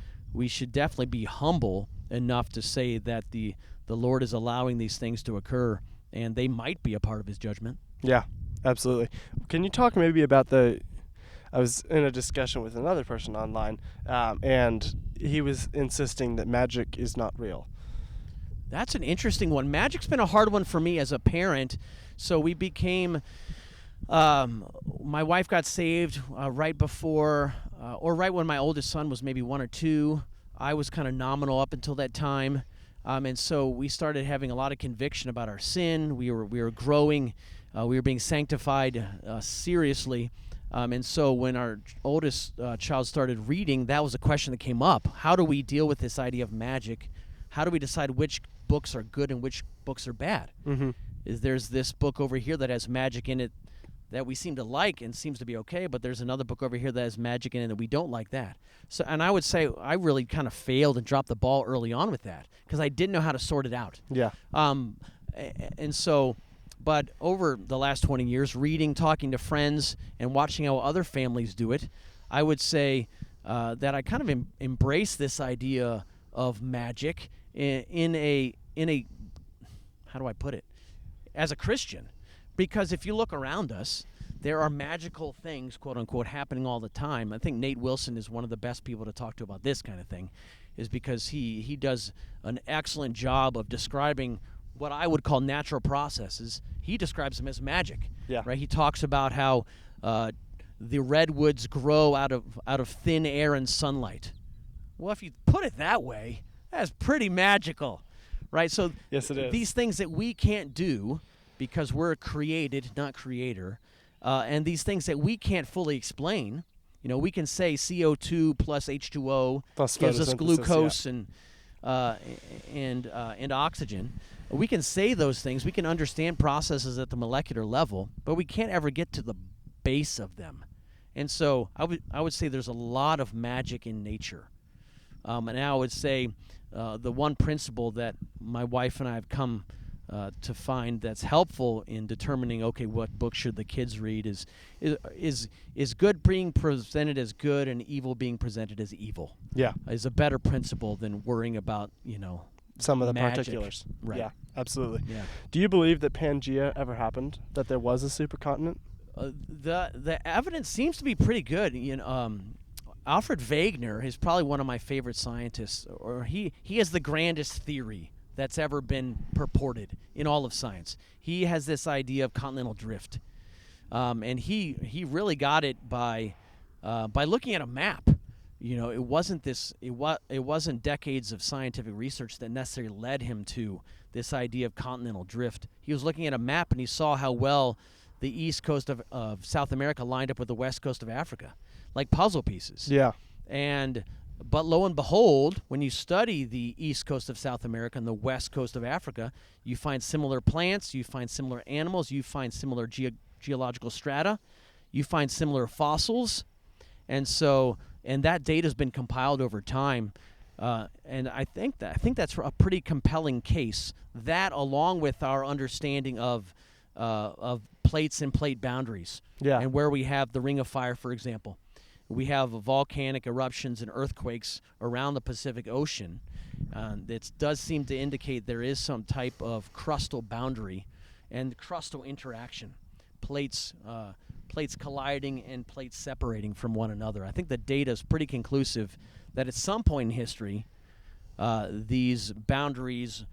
definitely be humble enough to say that the Lord is allowing these things to occur, and they might be a part of his judgment. Yeah, absolutely. Can you talk maybe about I was in a discussion with another person online, and he was insisting that magic is not real. That's an interesting one. Magic's been a hard one for me as a parent. So we became, my wife got saved right before, or right when my oldest son was maybe 1 or 2. I was kind of nominal up until that time. And so we started having a lot of conviction about our sin. We were growing. We were being sanctified seriously. And so when our oldest child started reading, that was a question that came up. How do we deal with this idea of magic? How do we decide which books are good and which books are bad? Mm-hmm. There's this book over here that has magic in it that we seem to like and seems to be okay, but there's another book over here that has magic in it that we don't like that. So, and I would say I really kind of failed and dropped the ball early on with that because I didn't know how to sort it out. Yeah. And so, but over the last 20 years, reading, talking to friends, and watching how other families do it, I would say that I kind of embrace this idea of magic in a how do I put it? As a Christian, because if you look around us, there are magical things, quote unquote, happening all the time. I think Nate Wilson is one of the best people to talk to about this kind of thing, is because he does an excellent job of describing what I would call natural processes. He describes them as magic. Yeah. Right. He talks about how the redwoods grow out of thin air and sunlight. Well, if you put it that way, that's pretty magical. Right, so yes, it is. These things that we can't do because we're created, not creator, and these things that we can't fully explain. We can say CO2 plus H2O plus gives us glucose and oxygen. We can say those things. We can understand processes at the molecular level, but we can't ever get to the base of them. And so I would say there's a lot of magic in nature. And I would say the one principle that my wife and I have come to find that's helpful in determining, okay, what book should the kids read is good being presented as good and evil being presented as evil. Yeah. Is a better principle than worrying about, Some of the magic. particulars. Right. Yeah, absolutely. Yeah. Do you believe that Pangea ever happened? That there was a supercontinent? The evidence seems to be pretty good. Alfred Wegener is probably one of my favorite scientists, or he has the grandest theory that's ever been purported in all of science. He has this idea of continental drift, and he really got it by looking at a map. It wasn't decades of scientific research that necessarily led him to this idea of continental drift. He was looking at a map and he saw how well the east coast of South America lined up with the west coast of Africa, like puzzle pieces. Yeah. But lo and behold, when you study the east coast of South America and the west coast of Africa, you find similar plants, you find similar animals, you find similar geological strata, you find similar fossils, and that data has been compiled over time, and I think that's a pretty compelling case. That, along with our understanding of plates and plate boundaries, Yeah. and where we have the Ring of Fire, for example. We have volcanic eruptions and earthquakes around the Pacific Ocean. It does seem to indicate there is some type of crustal boundary and crustal interaction, plates colliding and plates separating from one another. I think the data is pretty conclusive that at some point in history, these boundaries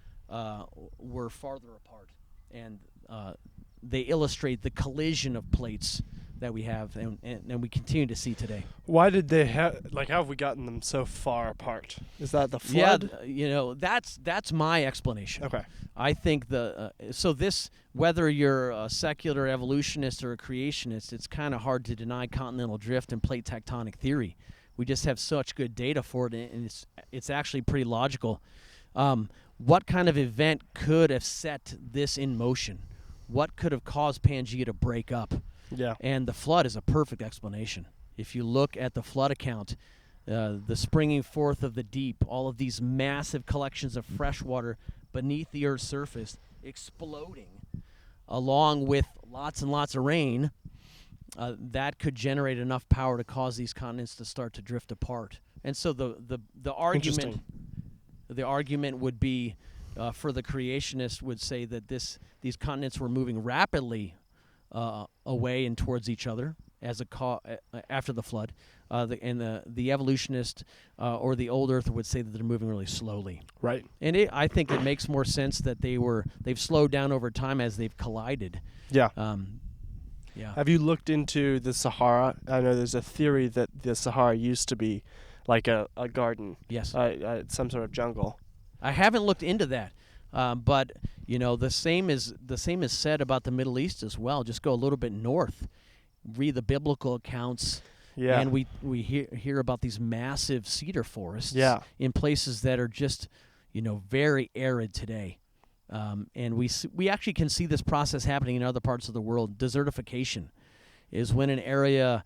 were farther apart, and they illustrate the collision of plates that we have and we continue to see today. Why did they how have we gotten them so far apart? Is that the flood? Yeah, that's my explanation. Okay. I think whether you're a secular evolutionist or a creationist, it's kind of hard to deny continental drift and plate tectonic theory. We just have such good data for it, and it's actually pretty logical. What kind of event could have set this in motion? What could have caused Pangea to break up? Yeah. And the flood is a perfect explanation. If you look at the flood account, the springing forth of the deep, all of these massive collections of fresh water beneath the Earth's surface exploding, along with lots and lots of rain, that could generate enough power to cause these continents to start to drift apart. And so the argument would be, for the creationists, would say that these continents were moving rapidly away and towards each other after the flood, the evolutionist or the old Earther would say that they're moving really slowly. Right. And I think it makes more sense that they've slowed down over time as they've collided. Yeah. Yeah. Have you looked into the Sahara? I know there's a theory that the Sahara used to be like a garden. Yes. Some sort of jungle. I haven't looked into that. But the same is said about the Middle East as well. Just go a little bit north, read the biblical accounts, Yeah. and we hear about these massive cedar forests Yeah. in places that are just very arid today. And we actually can see this process happening in other parts of the world. Desertification is when an area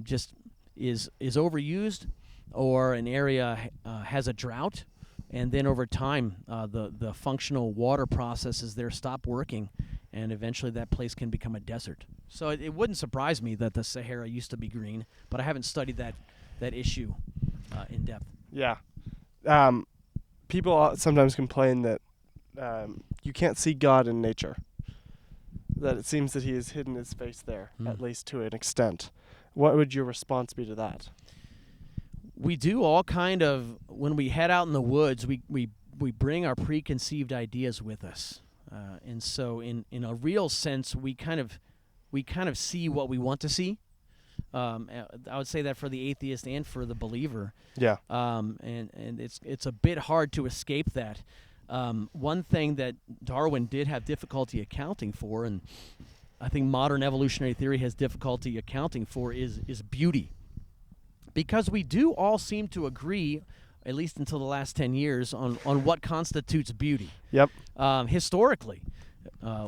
just is overused, or an area has a drought. And then over time, the functional water processes there stop working, and eventually that place can become a desert. So it wouldn't surprise me that the Sahara used to be green, but I haven't studied that issue in depth. Yeah. People sometimes complain that you can't see God in nature, that it seems that he has hidden his face there, at least to an extent. What would your response be to that? We do all kind of, when we head out in the woods, we bring our preconceived ideas with us, and so in a real sense, we kind of see what we want to see. I would say that for the atheist and for the believer. Yeah. And it's a bit hard to escape that. One thing that Darwin did have difficulty accounting for, and I think modern evolutionary theory has difficulty accounting for, is beauty. Because we do all seem to agree, at least until the last 10 years, on what constitutes beauty. Yep. Historically,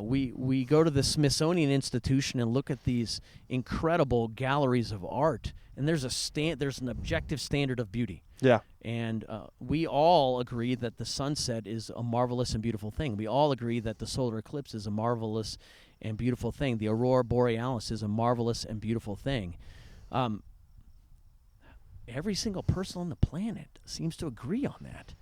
we go to the Smithsonian Institution and look at these incredible galleries of art, and there's an objective standard of beauty. Yeah. And we all agree that the sunset is a marvelous and beautiful thing. We all agree that the solar eclipse is a marvelous and beautiful thing. The aurora borealis is a marvelous and beautiful thing. Every single person on the planet seems to agree on that.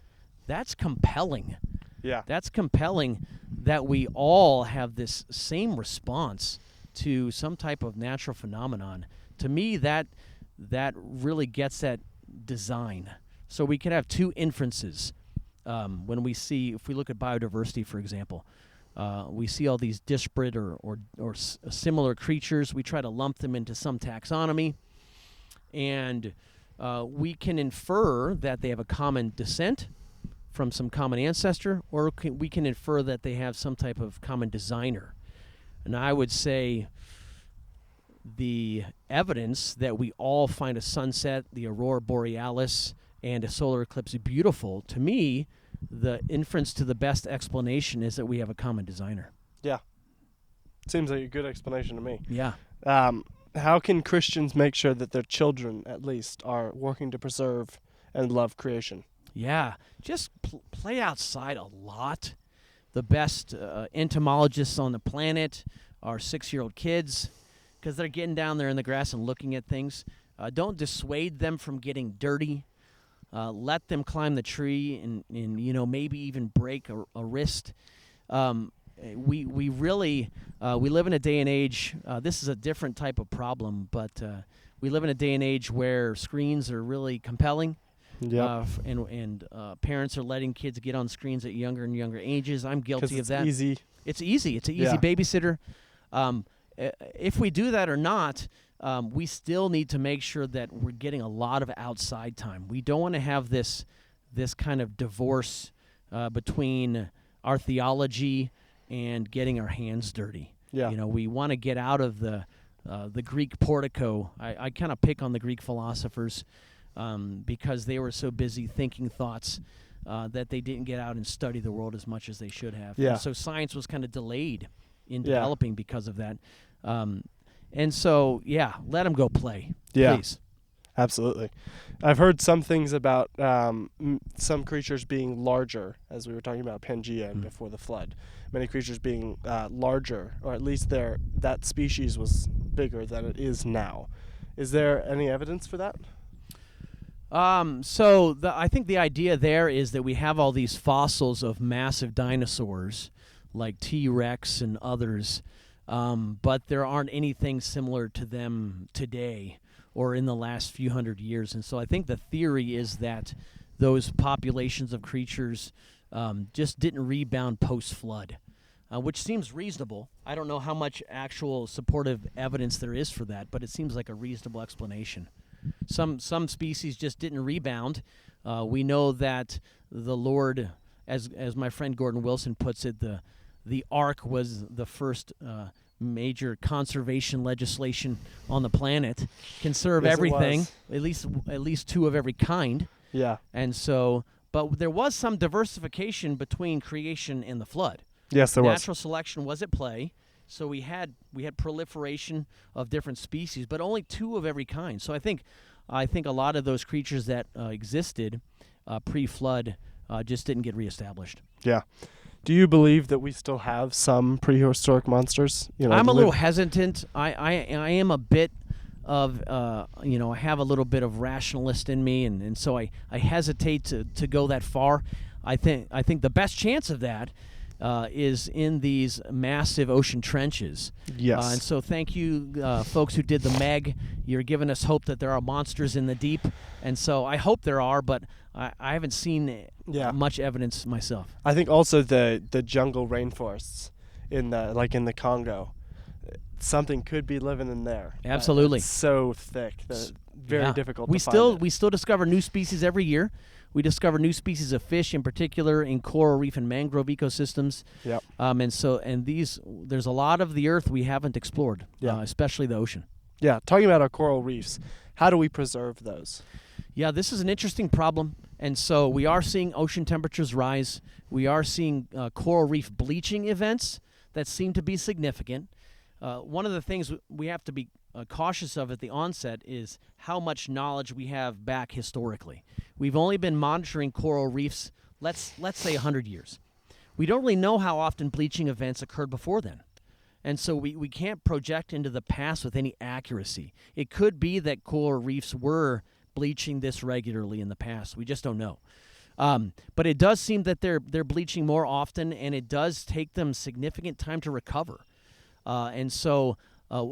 That's compelling. Yeah. That's compelling that we all have this same response to some type of natural phenomenon. To me, that really gets at design. So we could have two inferences when we see, if we look at biodiversity, for example, we see all these disparate or similar creatures. We try to lump them into some taxonomy, and we can infer that they have a common descent from some common ancestor, or we can infer that they have some type of common designer. And I would say the evidence that we all find a sunset, the aurora borealis, and a solar eclipse beautiful, to me, the inference to the best explanation is that we have a common designer. Yeah. Seems like a good explanation to me. Yeah. How can Christians make sure that their children, at least, are working to preserve and love creation? Yeah. Just play outside a lot. The best entomologists on the planet are 6-year-old kids, because they're getting down there in the grass and looking at things. Don't dissuade them from getting dirty. Let them climb the tree and maybe even break a wrist. We really we live in a day and age. This is a different type of problem, but we live in a day and age where screens are really compelling. Yeah. And parents are letting kids get on screens at younger and younger ages. I'm guilty of that. Easy. It's easy. It's an easy babysitter. If we do that or not, we still need to make sure that we're getting a lot of outside time. We don't want to have this kind of divorce between our theology and getting our hands dirty. Yeah. We want to get out of the Greek portico. I kind of pick on the Greek philosophers because they were so busy thinking thoughts that they didn't get out and study the world as much as they should have. Yeah. And so science was kind of delayed in developing because of that. And so, let them go play, please. Absolutely. I've heard some things about some creatures being larger, as we were talking about Pangea and before the flood. Many creatures being larger, or at least that species was bigger than it is now. Is there any evidence for that? I think the idea there is that we have all these fossils of massive dinosaurs, like T-Rex and others, but there aren't anything similar to them today or in the last few hundred years. And so I think the theory is that those populations of creatures just didn't rebound post-flood, which seems reasonable. I don't know how much actual supportive evidence there is for that, but it seems like a reasonable explanation. Some species just didn't rebound. We know that the Lord, as my friend Gordon Wilson puts it, the Ark was the first major conservation legislation on the planet. Conserve everything, at least two of every kind. Yeah. And so, but there was some diversification between creation and the flood. Yes, there was. Natural selection was at play. So we had proliferation of different species, but only two of every kind. So I think a lot of those creatures that existed pre-flood just didn't get reestablished. Yeah. Do you believe that we still have some prehistoric monsters? I'm a little hesitant. I am a bit of I have a little bit of rationalist in me, and so I hesitate to go that far. I think the best chance of that is in these massive ocean trenches. Yes. And so thank you, folks who did the Meg. You're giving us hope that there are monsters in the deep. And so I hope there are, but I haven't seen much evidence myself. I think also the jungle rainforests in the Congo, something could be living in there. Absolutely. It's so thick that it's very difficult to find. We still discover new species every year. We discover new species of fish, in particular in coral reef and mangrove ecosystems. Yep. And there's a lot of the earth we haven't explored, especially the ocean. Yeah. Talking about our coral reefs, how do we preserve those? Yeah, this is an interesting problem. And so we are seeing ocean temperatures rise. We are seeing coral reef bleaching events that seem to be significant. One of the things we have to be cautious of at the onset is how much knowledge we have back historically. We've only been monitoring coral reefs, let's say 100 years. We don't really know how often bleaching events occurred before then. And so we can't project into the past with any accuracy. It could be that coral reefs were bleaching this regularly in the past. We just don't know. But it does seem that they're bleaching more often, and it does take them significant time to recover. And so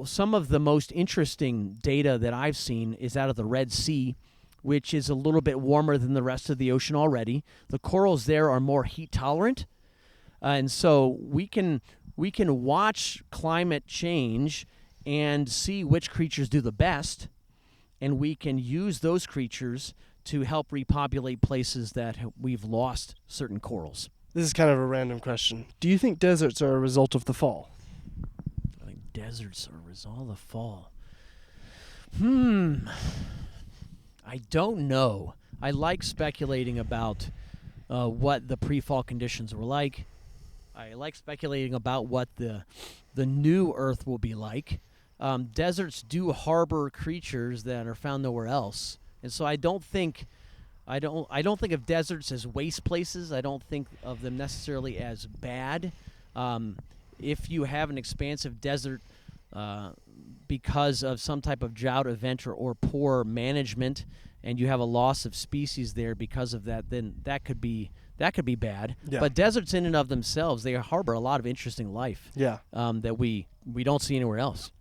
some of the most interesting data that I've seen is out of the Red Sea, which is a little bit warmer than the rest of the ocean already. The corals there are more heat tolerant, and so we can watch climate change and see which creatures do the best, and we can use those creatures to help repopulate places that we've lost certain corals. This is kind of a random question. Do you think deserts are a result of the fall? I think deserts are a result of the fall. I don't know. I like speculating about what the pre-fall conditions were like. I like speculating about what the new Earth will be like. Deserts do harbor creatures that are found nowhere else, and so I don't think of deserts as waste places. I don't think of them necessarily as bad. If you have an expansive desert because of some type of drought event or poor management, and you have a loss of species there because of that, then that could be bad. Yeah. But deserts in and of themselves, they harbor a lot of interesting life. Yeah. That we don't see anywhere else.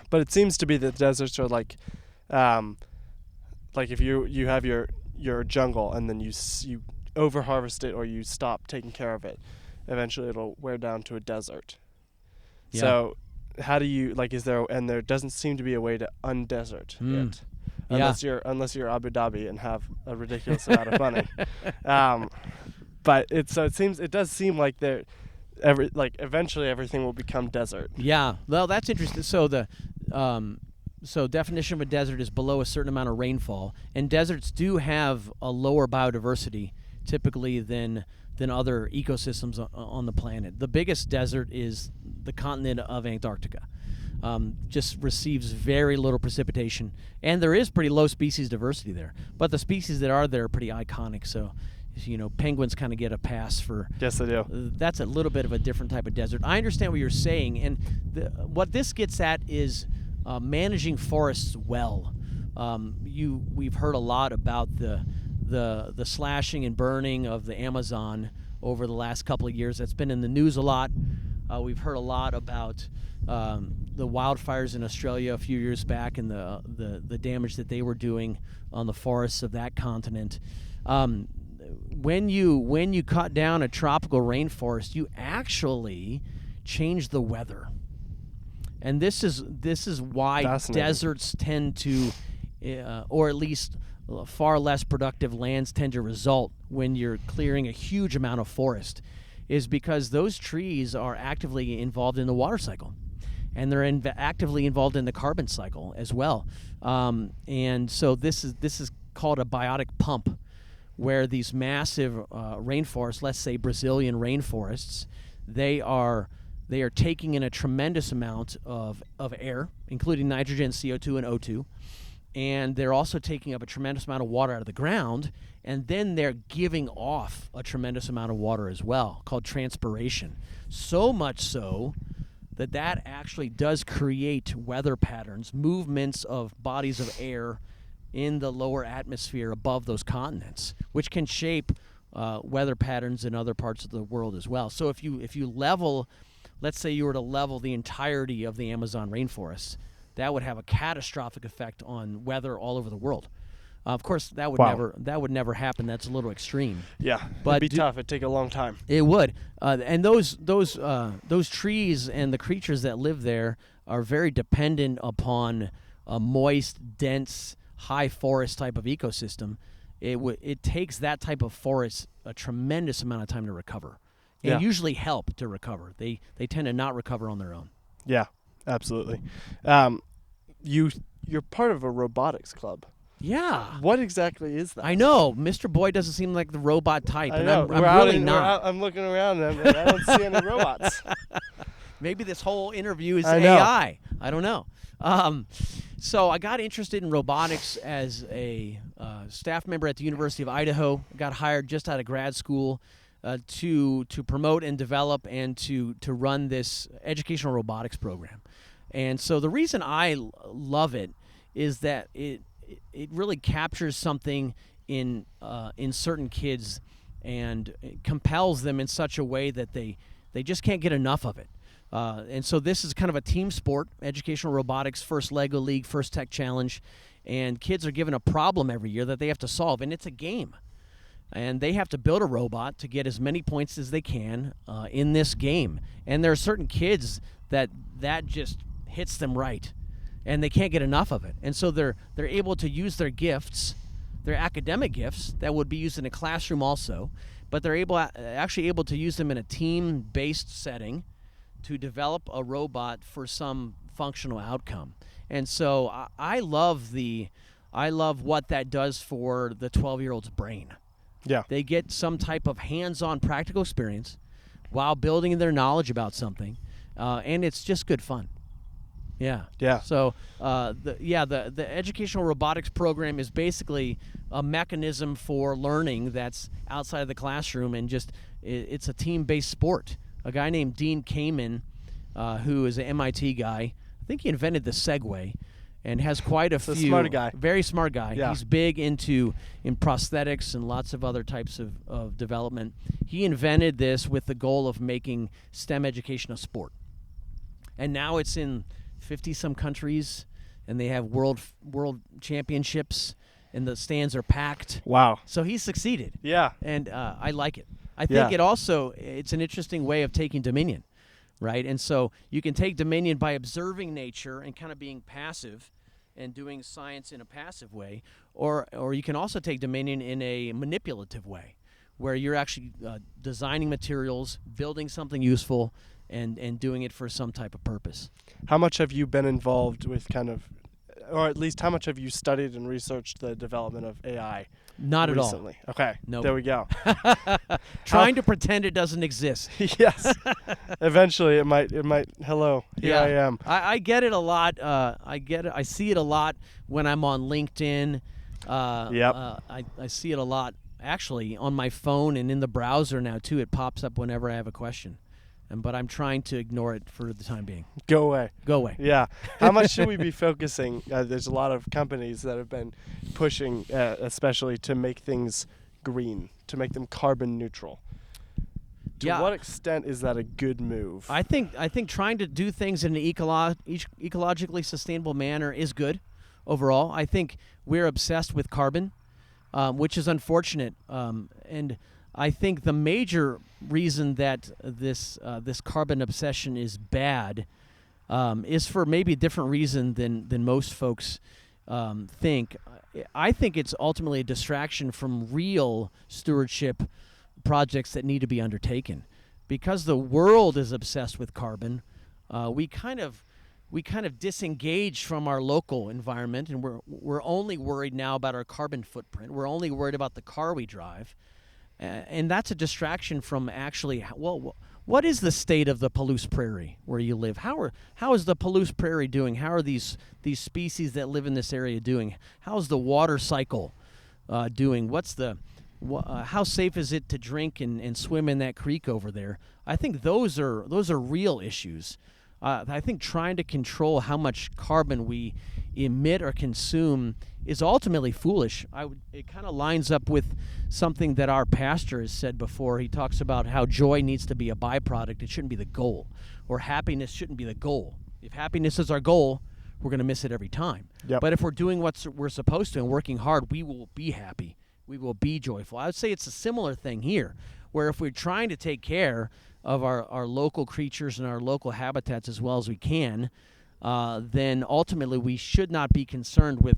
But it seems to be that deserts are like if you have your jungle and then you over harvest it or you stop taking care of it, eventually it'll wear down to a desert. Yeah. So how do you there doesn't seem to be a way to undesert it. Unless you're Abu Dhabi and have a ridiculous amount of money. But it does seem like eventually everything will become desert. Yeah. Well, that's interesting. So the definition of a desert is below a certain amount of rainfall, and deserts do have a lower biodiversity typically than other ecosystems on the planet. The biggest desert is the continent of Antarctica. Just receives very little precipitation, and there is pretty low species diversity there. But the species that are there are pretty iconic. So, penguins kind of get a pass for. Yes, they do. That's a little bit of a different type of desert. I understand what you're saying, and what this gets at is managing forests well. We've heard a lot about the slashing and burning of the Amazon over the last couple of years. That's been in the news a lot. We've heard a lot about the wildfires in Australia a few years back and the damage that they were doing on the forests of that continent. When you cut down a tropical rainforest, you actually change the weather, and this is why deserts tend to, or at least far less productive lands tend to result when you're clearing a huge amount of forest, is because those trees are actively involved in the water cycle, and they're actively involved in the carbon cycle as well. And so this is called a biotic pump, where these massive rainforests, let's say Brazilian rainforests, they are taking in a tremendous amount of air, including nitrogen, CO2, and O2, and they're also taking up a tremendous amount of water out of the ground, and then they're giving off a tremendous amount of water as well, called transpiration. So much so that actually does create weather patterns, movements of bodies of air in the lower atmosphere above those continents, which can shape weather patterns in other parts of the world as well. So if you level, let's say you were to level the entirety of the Amazon rainforest, that would have a catastrophic effect on weather all over the world. Of course, that would never happen. That's a little extreme. Yeah, but it'd be tough. It'd take a long time. It would, and those trees and the creatures that live there are very dependent upon a moist, dense, high forest type of ecosystem. It takes that type of forest a tremendous amount of time to recover, and usually help to recover. They tend to not recover on their own. Yeah, absolutely. You're part of a robotics club. Yeah. What exactly is that? I know. Mr. Boyd doesn't seem like the robot type. I know. I'm really not. I'm looking around and I don't see any robots. Maybe this whole interview is AI. I don't know. So I got interested in robotics as a staff member at the University of Idaho. Got hired just out of grad school to promote and develop and to run this educational robotics program. And so the reason I love it is that it really captures something in certain kids and it compels them in such a way that they just can't get enough of it. And so this is kind of a team sport, educational robotics, first LEGO League, first Tech Challenge, and kids are given a problem every year that they have to solve, and it's a game. And they have to build a robot to get as many points as they can in this game. And there are certain kids that just hits them right, and they can't get enough of it. And so they're able to use their gifts, their academic gifts that would be used in a classroom also, but they're actually able to use them in a team-based setting to develop a robot for some functional outcome. And so I love what that does for the 12-year-old's brain. Yeah. They get some type of hands-on practical experience while building their knowledge about something, and it's just good fun. Yeah. Yeah. So the educational robotics program is basically a mechanism for learning that's outside of the classroom, and it's a team-based sport. A guy named Dean Kamen, who is an MIT guy, I think he invented the Segway, and has quite a few. Smart guy. Very smart guy. Yeah. He's big in prosthetics and lots of other types of development. He invented this with the goal of making STEM education a sport. And now it's in 50-some countries, and they have world championships, and the stands are packed. Wow. So he succeeded. Yeah. And I like it. I think it's an interesting way of taking dominion, right? And so you can take dominion by observing nature and kind of being passive and doing science in a passive way, or you can also take dominion in a manipulative way, where you're actually designing materials, building something useful, and doing it for some type of purpose. How much have you been involved with or at least how much have you studied and researched the development of AI? Not recently? At all. Okay. Nope. There we go. Trying to pretend it doesn't exist. Yes. Eventually it might, hello, here I am. I get it a lot. I see it a lot when I'm on LinkedIn. Yep. I see it a lot, actually, on my phone and in the browser now, too. It pops up whenever I have a question. But I'm trying to ignore it for the time being. Go away. Go away. Yeah. How much should we be focusing? There's a lot of companies that have been pushing, especially to make things green, to make them carbon neutral. To what extent is that a good move? I think trying to do things in an ecologically sustainable manner is good overall. I think we're obsessed with carbon, which is unfortunate. And I think the major reason that this carbon obsession is bad is for maybe a different reason than most folks think. I think it's ultimately a distraction from real stewardship projects that need to be undertaken. Because the world is obsessed with carbon, we kind of disengage from our local environment, and we're only worried now about our carbon footprint. We're only worried about the car we drive. And that's a distraction from actually, what is the state of the Palouse Prairie where you live? How is the Palouse Prairie doing? How are these species that live in this area doing? How's the water cycle doing? How safe is it to drink and swim in that creek over there? I think those are real issues. I think trying to control how much carbon we emit or consume is ultimately foolish. It kind of lines up with something that our pastor has said before. He talks about how joy needs to be a byproduct. It shouldn't be the goal. Or happiness shouldn't be the goal. If happiness is our goal, we're going to miss it every time. Yep. But if we're doing what we're supposed to and working hard, we will be happy. We will be joyful. I would say it's a similar thing here, where if we're trying to take care of our local creatures and our local habitats as well as we can, then ultimately we should not be concerned with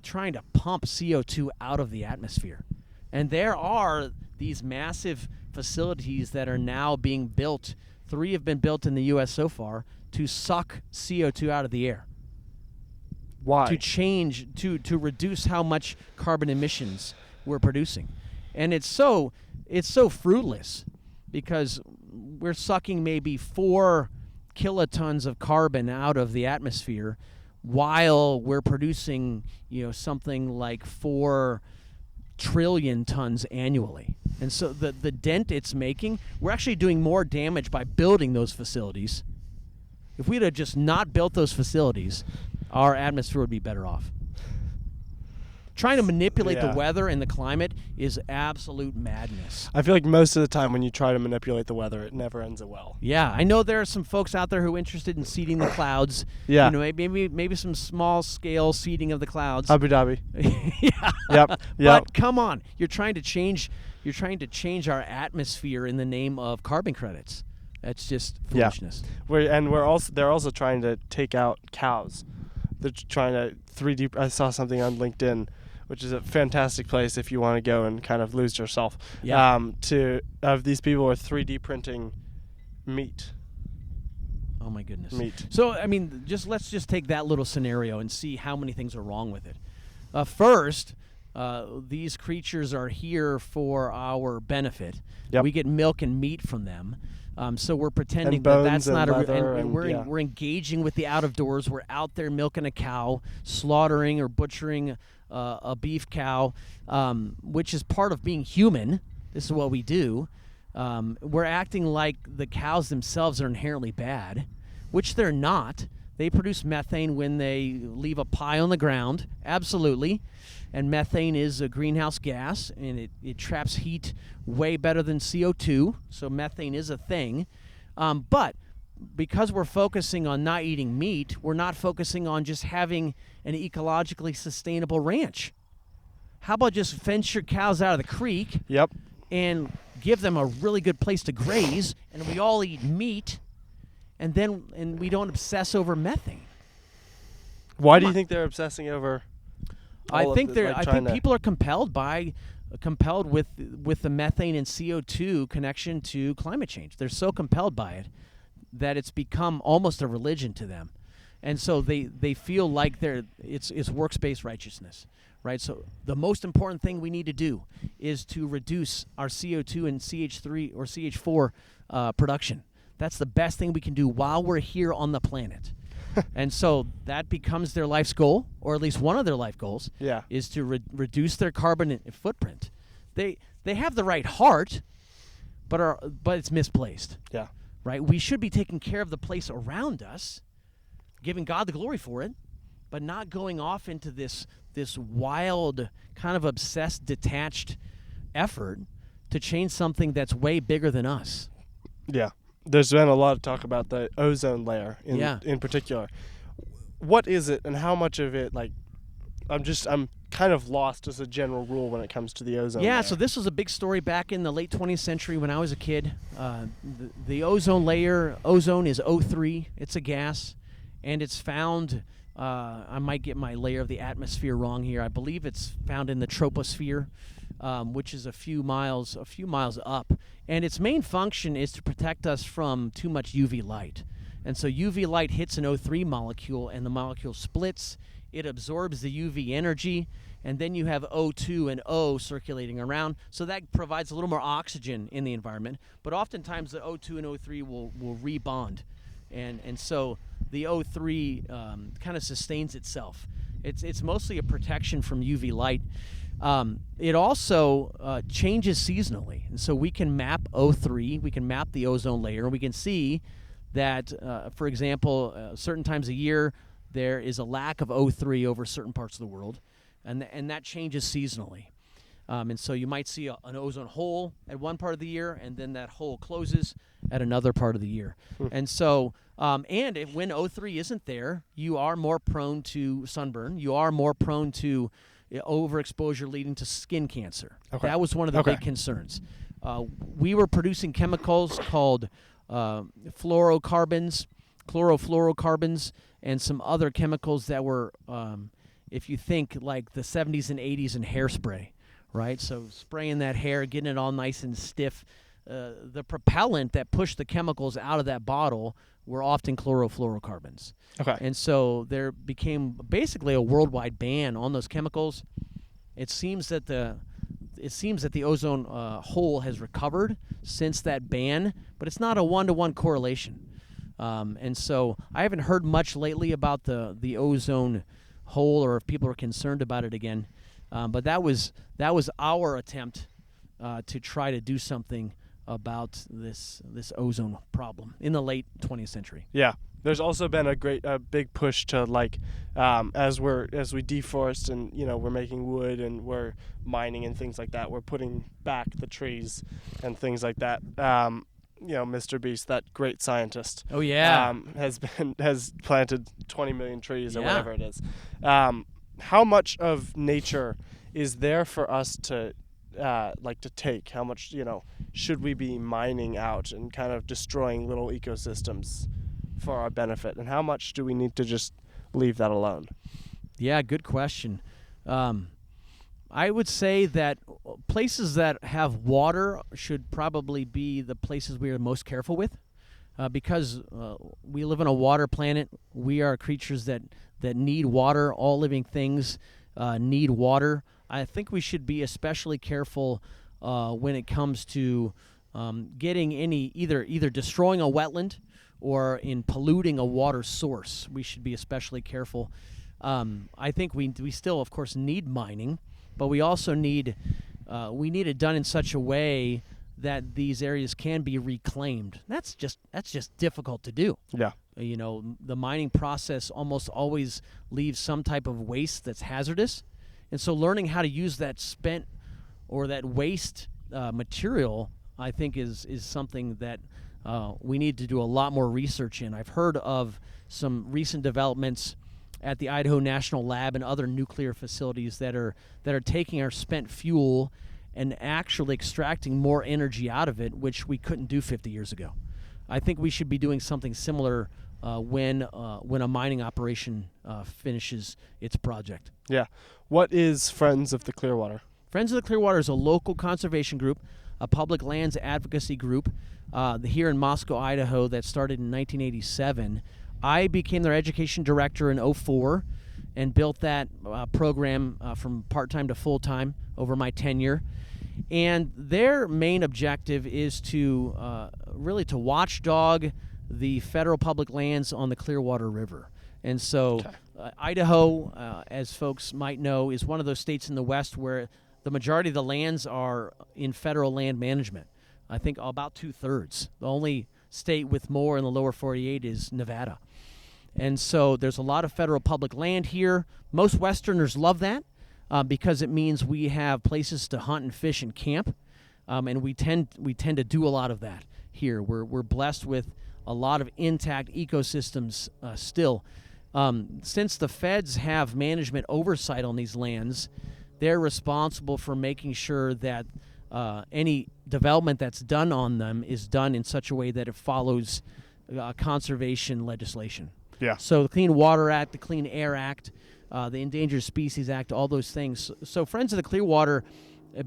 trying to pump CO2 out of the atmosphere. And there are these massive facilities that are now being built. 3 have been built in the U.S. so far to suck CO2 out of the air. Why? To reduce how much carbon emissions we're producing. And it's so fruitless because we're sucking maybe 4 kilotons of carbon out of the atmosphere, while we're producing, something like 4 trillion tons annually. And so the dent it's making, we're actually doing more damage by building those facilities. If we'd have just not built those facilities, our atmosphere would be better off. Trying to manipulate the weather and the climate is absolute madness. I feel like most of the time when you try to manipulate the weather, it never ends it well. Yeah, I know there are some folks out there who are interested in seeding the clouds. Yeah. Maybe some small scale seeding of the clouds. Abu Dhabi. Yeah. Yep. But come on, you're trying to change our atmosphere in the name of carbon credits. That's just foolishness. Yeah. They're also trying to take out cows. They're trying to 3D. I saw something on LinkedIn, which is a fantastic place if you want to go and kind of lose yourself. Yeah. These people are 3D printing meat. Oh my goodness. Meat. So let's just take that little scenario and see how many things are wrong with it. First, these creatures are here for our benefit. Yep. We get milk and meat from them. So we're pretending And bones that's and not leather and we're engaging with the out of doors. We're out there milking a cow, slaughtering or butchering a beef cow, which is part of being human. This is what we do. We're acting like the cows themselves are inherently bad, which they're not. They produce methane when they leave a pie on the ground, absolutely. And methane is a greenhouse gas, and it traps heat way better than CO2, so methane is a thing. But because we're focusing on not eating meat, we're not focusing on just having an ecologically sustainable ranch. How about just fence your cows out of the creek Yep. and give them a really good place to graze, and we all eat meat, and we don't obsess over methane. Why do you think they're obsessing over? I think people are compelled with the methane and CO2 connection to climate change. They're so compelled by it that it's become almost a religion to them, and so they feel like it's works-based righteousness, right? So the most important thing we need to do is to reduce our CO2 and CH3 or CH4 production. That's the best thing we can do while we're here on the planet. And so that becomes their life's goal, or at least one of their life goals, is to reduce their carbon footprint. They have the right heart, but it's misplaced. Yeah. Right? We should be taking care of the place around us, giving God the glory for it, but not going off into this wild, kind of obsessed, detached effort to change something that's way bigger than us. Yeah. There's been a lot of talk about the ozone layer in particular. What is it, and how much of it, I'm kind of lost as a general rule when it comes to the ozone layer. Yeah, so this was a big story back in the late 20th century when I was a kid. The ozone layer, ozone is O3. It's a gas, and it's found, I might get my layer of the atmosphere wrong here. I believe it's found in the troposphere, which is a few miles up. And its main function is to protect us from too much UV light. And so UV light hits an O3 molecule, and the molecule splits. It absorbs the UV energy, and then you have O2 and O circulating around. So that provides a little more oxygen in the environment. But oftentimes the O2 and O3 will rebond. And so the O3 kind of sustains itself. It's mostly a protection from UV light. It also changes seasonally, and so we can map O3, we can map the ozone layer, and we can see that, for example, certain times a year there is a lack of O3 over certain parts of the world, and that changes seasonally. And so you might see an ozone hole at one part of the year, and then that hole closes at another part of the year. And so, when O3 isn't there, you are more prone to sunburn. You are more prone to overexposure leading to skin cancer. Okay. That was one of the big concerns. We were producing chemicals called fluorofluorocarbons, and some other chemicals that were, if you think like the 70s and 80s in hairspray, right? So spraying that hair, getting it all nice and stiff. The propellant that pushed the chemicals out of that bottle were often chlorofluorocarbons. Okay. And so there became basically a worldwide ban on those chemicals. It seems that the ozone hole has recovered since that ban, but it's not a one-to-one correlation. And so I haven't heard much lately about the ozone hole, or if people are concerned about it again. But that was our attempt to try to do something about this ozone problem in the late 20th century. Yeah. There's also been a big push to, like, as we deforest and we're making wood and we're mining and things like that, we're putting back the trees and things like that. Mr. Beast, that great scientist, Oh yeah, has planted 20 million trees or Yeah. whatever it is. How much of nature is there for us to to take? How much should we be mining out and kind of destroying little ecosystems for our benefit, and how much do we need to just leave that alone? Yeah, good question. I would say that places that have water should probably be the places we are most careful with, because we live on a water planet. We are creatures that need water. All living things need water. I think we should be especially careful when it comes to getting either destroying a wetland or in polluting a water source. We should be especially careful. I think we still, of course, need mining, but we also need it done in such a way that these areas can be reclaimed. That's just difficult to do. Yeah. The mining process almost always leaves some type of waste that's hazardous, and so learning how to use that spent or that waste material, I think, is something that we need to do a lot more research in. I've heard of some recent developments at the Idaho National Lab and other nuclear facilities that are taking our spent fuel and actually extracting more energy out of it, which we couldn't do 50 years ago. I think we should be doing something similar when a mining operation finishes its project. Yeah. What is Friends of the Clearwater? Friends of the Clearwater is a local conservation group, a public lands advocacy group here in Moscow, Idaho, that started in 1987. I became their education director in 2004 and built that program from part-time to full-time over my tenure. And their main objective is to really to watchdog the federal public lands on the Clearwater River. And so Idaho, as folks might know, is one of those states in the West where the majority of the lands are in federal land management. I think about 2/3. The only state with more in the lower 48 is Nevada. And so there's a lot of federal public land here. Most Westerners love that because it means we have places to hunt and fish and camp, and we tend to do a lot of that here. We're blessed with a lot of intact ecosystems still. Since the feds have management oversight on these lands, they're responsible for making sure that any development that's done on them is done in such a way that it follows conservation legislation. Yeah. So the Clean Water Act, the Clean Air Act, the Endangered Species Act, all those things. So Friends of the Clearwater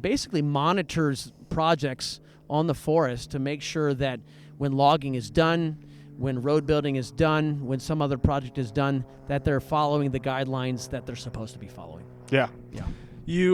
basically monitors projects on the forest to make sure that when logging is done, when road building is done, when some other project is done, that they're following the guidelines that they're supposed to be following. Yeah. Yeah.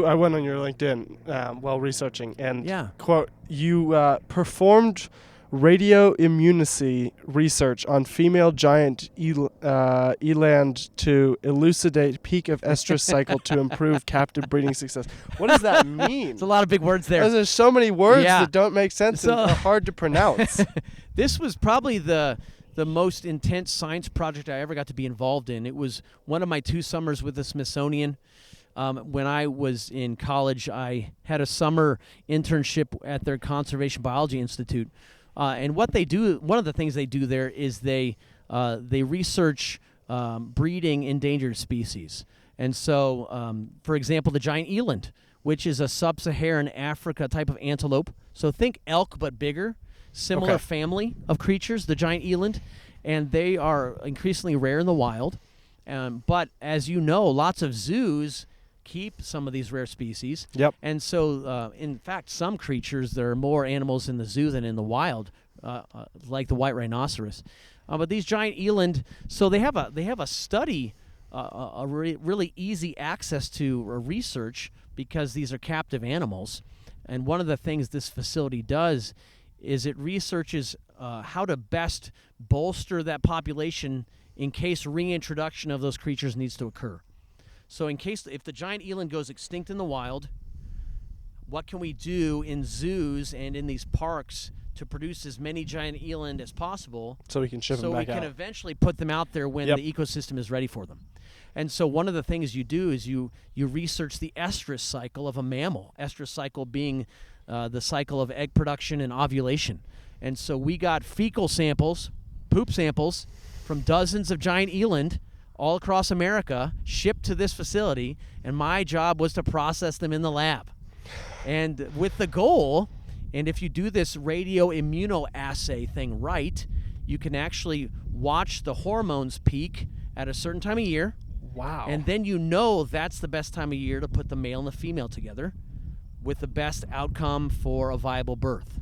I went on your LinkedIn while researching, and Yeah. quote, you performed radioimmunology research on female giant eland to elucidate peak of estrus cycle to improve captive breeding success. What does that mean? It's a lot of big words there. There's so many words Yeah. that don't make sense and are hard to pronounce. This was probably the most intense science project I ever got to be involved in. It was one of my 2 summers with the Smithsonian. When I was in college, I had a summer internship at their Conservation Biology Institute. And what they do, one of the things they do there is they research breeding endangered species. And so, for example, the giant eland, which is a sub-Saharan Africa type of antelope. So think elk but bigger, similar family of creatures, the giant eland. And they are increasingly rare in the wild. But as you know, lots of zoos keep some of these rare species. Yep. And so, in fact, some creatures, there are more animals in the zoo than in the wild, like the white rhinoceros. But these giant eland, so they have a study, really easy access to research because these are captive animals. And one of the things this facility does is it researches how to best bolster that population in case reintroduction of those creatures needs to occur. So if the giant eland goes extinct in the wild, what can we do in zoos and in these parks to produce as many giant eland as possible So we can ship them back out. so we can eventually put them out there when the ecosystem is ready for them. And so one of the things you do is you research the estrus cycle of a mammal, estrus cycle being the cycle of egg production and ovulation. And so we got fecal samples, poop samples, from dozens of giant eland all across America, shipped to this facility, and my job was to process them in the lab. And with the goal, and if you do this radio immunoassay thing right, you can actually watch the hormones peak at a certain time of year. Wow. And then that's the best time of year to put the male and the female together with the best outcome for a viable birth.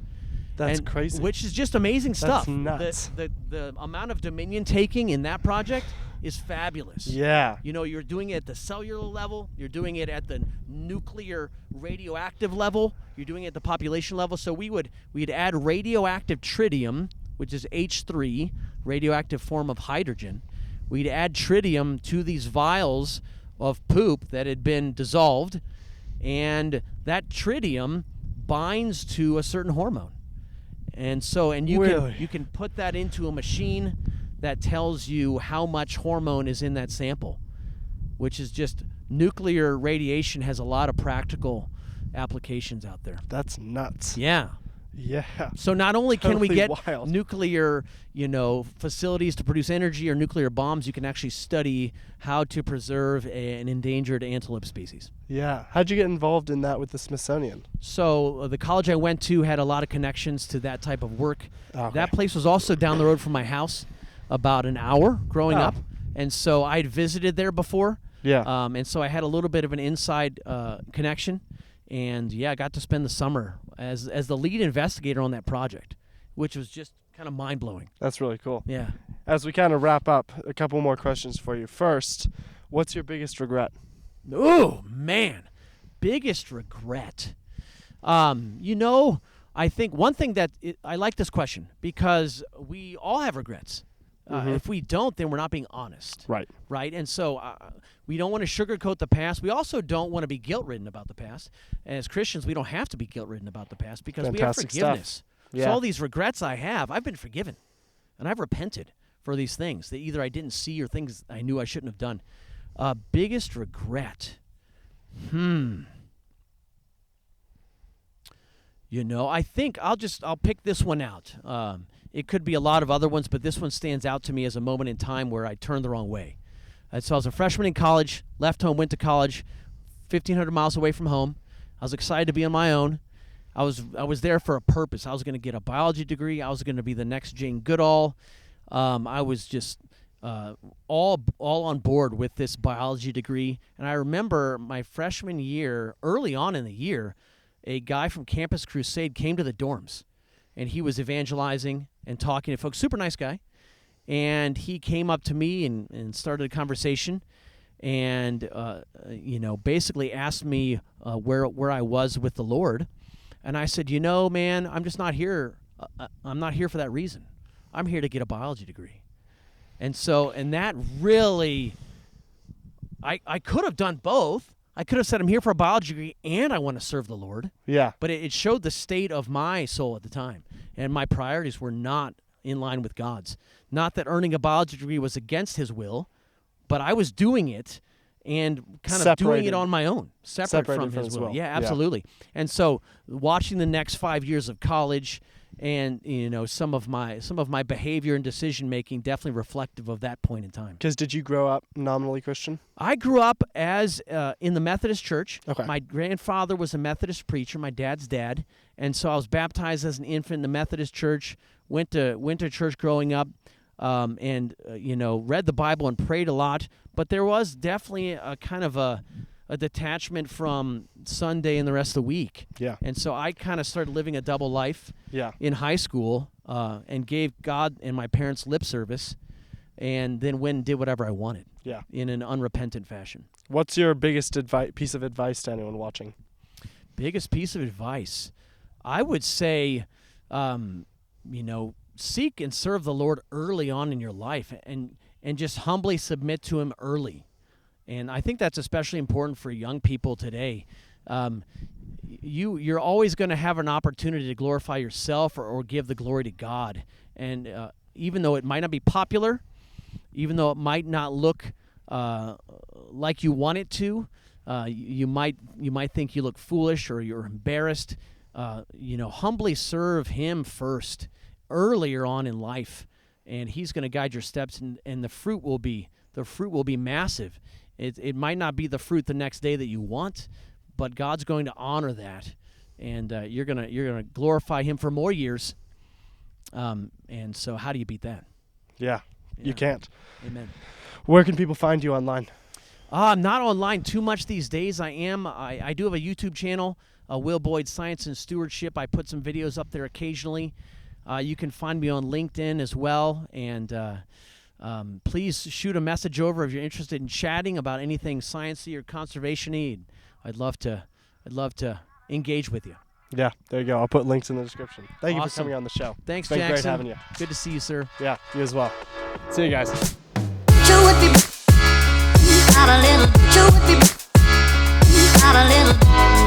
That's crazy. Which is just amazing stuff. That's nuts. The amount of dominion taking in that project is fabulous. Yeah. You're doing it at the cellular level. You're doing it at the nuclear radioactive level. You're doing it at the population level. So we'd add radioactive tritium, which is H3, radioactive form of hydrogen. We'd add tritium to these vials of poop that had been dissolved, and that tritium binds to a certain hormone. And you can put that into a machine that tells you how much hormone is in that sample, which is just nuclear radiation has a lot of practical applications out there. That's nuts. Yeah. Yeah. So not only can we Totally get wild. nuclear, facilities to produce energy or nuclear bombs, you can actually study how to preserve an endangered antelope species. Yeah. How'd you get involved in that with the Smithsonian? So the college I went to had a lot of connections to that type of work. Okay. That place was also down the road from my house, about an hour growing up. And so I'd visited there before. Yeah. And so I had a little bit of an inside connection. And I got to spend the summer as the lead investigator on that project, which was just kind of mind-blowing. That's really cool. Yeah. As we kind of wrap up, a couple more questions for you. First, what's your biggest regret? Oh, man. Biggest regret. I think one thing I like this question because we all have regrets. If we don't, then we're not being honest. Right. Right? And so we don't want to sugarcoat the past. We also don't want to be guilt-ridden about the past. And as Christians, we don't have to be guilt-ridden about the past because Fantastic we have forgiveness. Yeah. So all these regrets I have, I've been forgiven. And I've repented for these things that either I didn't see or things I knew I shouldn't have done. Biggest regret. I think I'll pick this one out. It could be a lot of other ones, but this one stands out to me as a moment in time where I turned the wrong way. So I was a freshman in college, left home, went to college, 1,500 miles away from home. I was excited to be on my own. I was there for a purpose. I was going to get a biology degree. I was going to be the next Jane Goodall. I was just all on board with this biology degree. And I remember my freshman year, early on in the year, a guy from Campus Crusade came to the dorms. And he was evangelizing and talking to folks. Super nice guy. And he came up to me and started a conversation and, basically asked me where I was with the Lord. And I said, man, I'm just not here. I'm not here for that reason. I'm here to get a biology degree. And that really, I could have done both. I could have said I'm here for a biology degree and I want to serve the Lord. Yeah. But it showed the state of my soul at the time. And my priorities were not in line with God's. Not that earning a biology degree was against his will, but I was doing it and kind of doing it on my own, separate from his will. Yeah, absolutely. Yeah. And so watching the next 5 years of college and some of my behavior and decision making definitely reflective of that point in time. Because did you grow up nominally Christian? I grew up as in the Methodist church. Okay. My grandfather was a Methodist preacher, my dad's dad, and so I was baptized as an infant in the Methodist church. Went to church growing up, and read the Bible and prayed a lot. But there was definitely a kind of a detachment from Sunday and the rest of the week. Yeah. And so I kind of started living a double life. Yeah. In high school, and gave God and my parents lip service, and then went and did whatever I wanted. Yeah. In an unrepentant fashion. What's your biggest piece of advice to anyone watching? Biggest piece of advice, I would say, seek and serve the Lord early on in your life, and just humbly submit to Him early. And I think that's especially important for young people today. You're always going to have an opportunity to glorify yourself or give the glory to God. And even though it might not be popular, even though it might not look like you want it to, you might think you look foolish or you're embarrassed. Humbly serve Him first, earlier on in life, and He's going to guide your steps, and the fruit will be massive. It might not be the fruit the next day that you want, but God's going to honor that, and you're gonna glorify Him for more years. And so, how do you beat that? Yeah, you can't. Amen. Where can people find you online? I'm not online too much these days. I do have a YouTube channel, Will Boyd Science and Stewardship. I put some videos up there occasionally. You can find me on LinkedIn as well, and please shoot a message over if you're interested in chatting about anything sciencey or conservation-y. I'd love to engage with you. Yeah, there you go. I'll put links in the description. Thank you for Awesome. coming on the show. Thanks, it's been Jackson. great having you. Good to see you, sir. Yeah, you as well. See you guys. Out a little,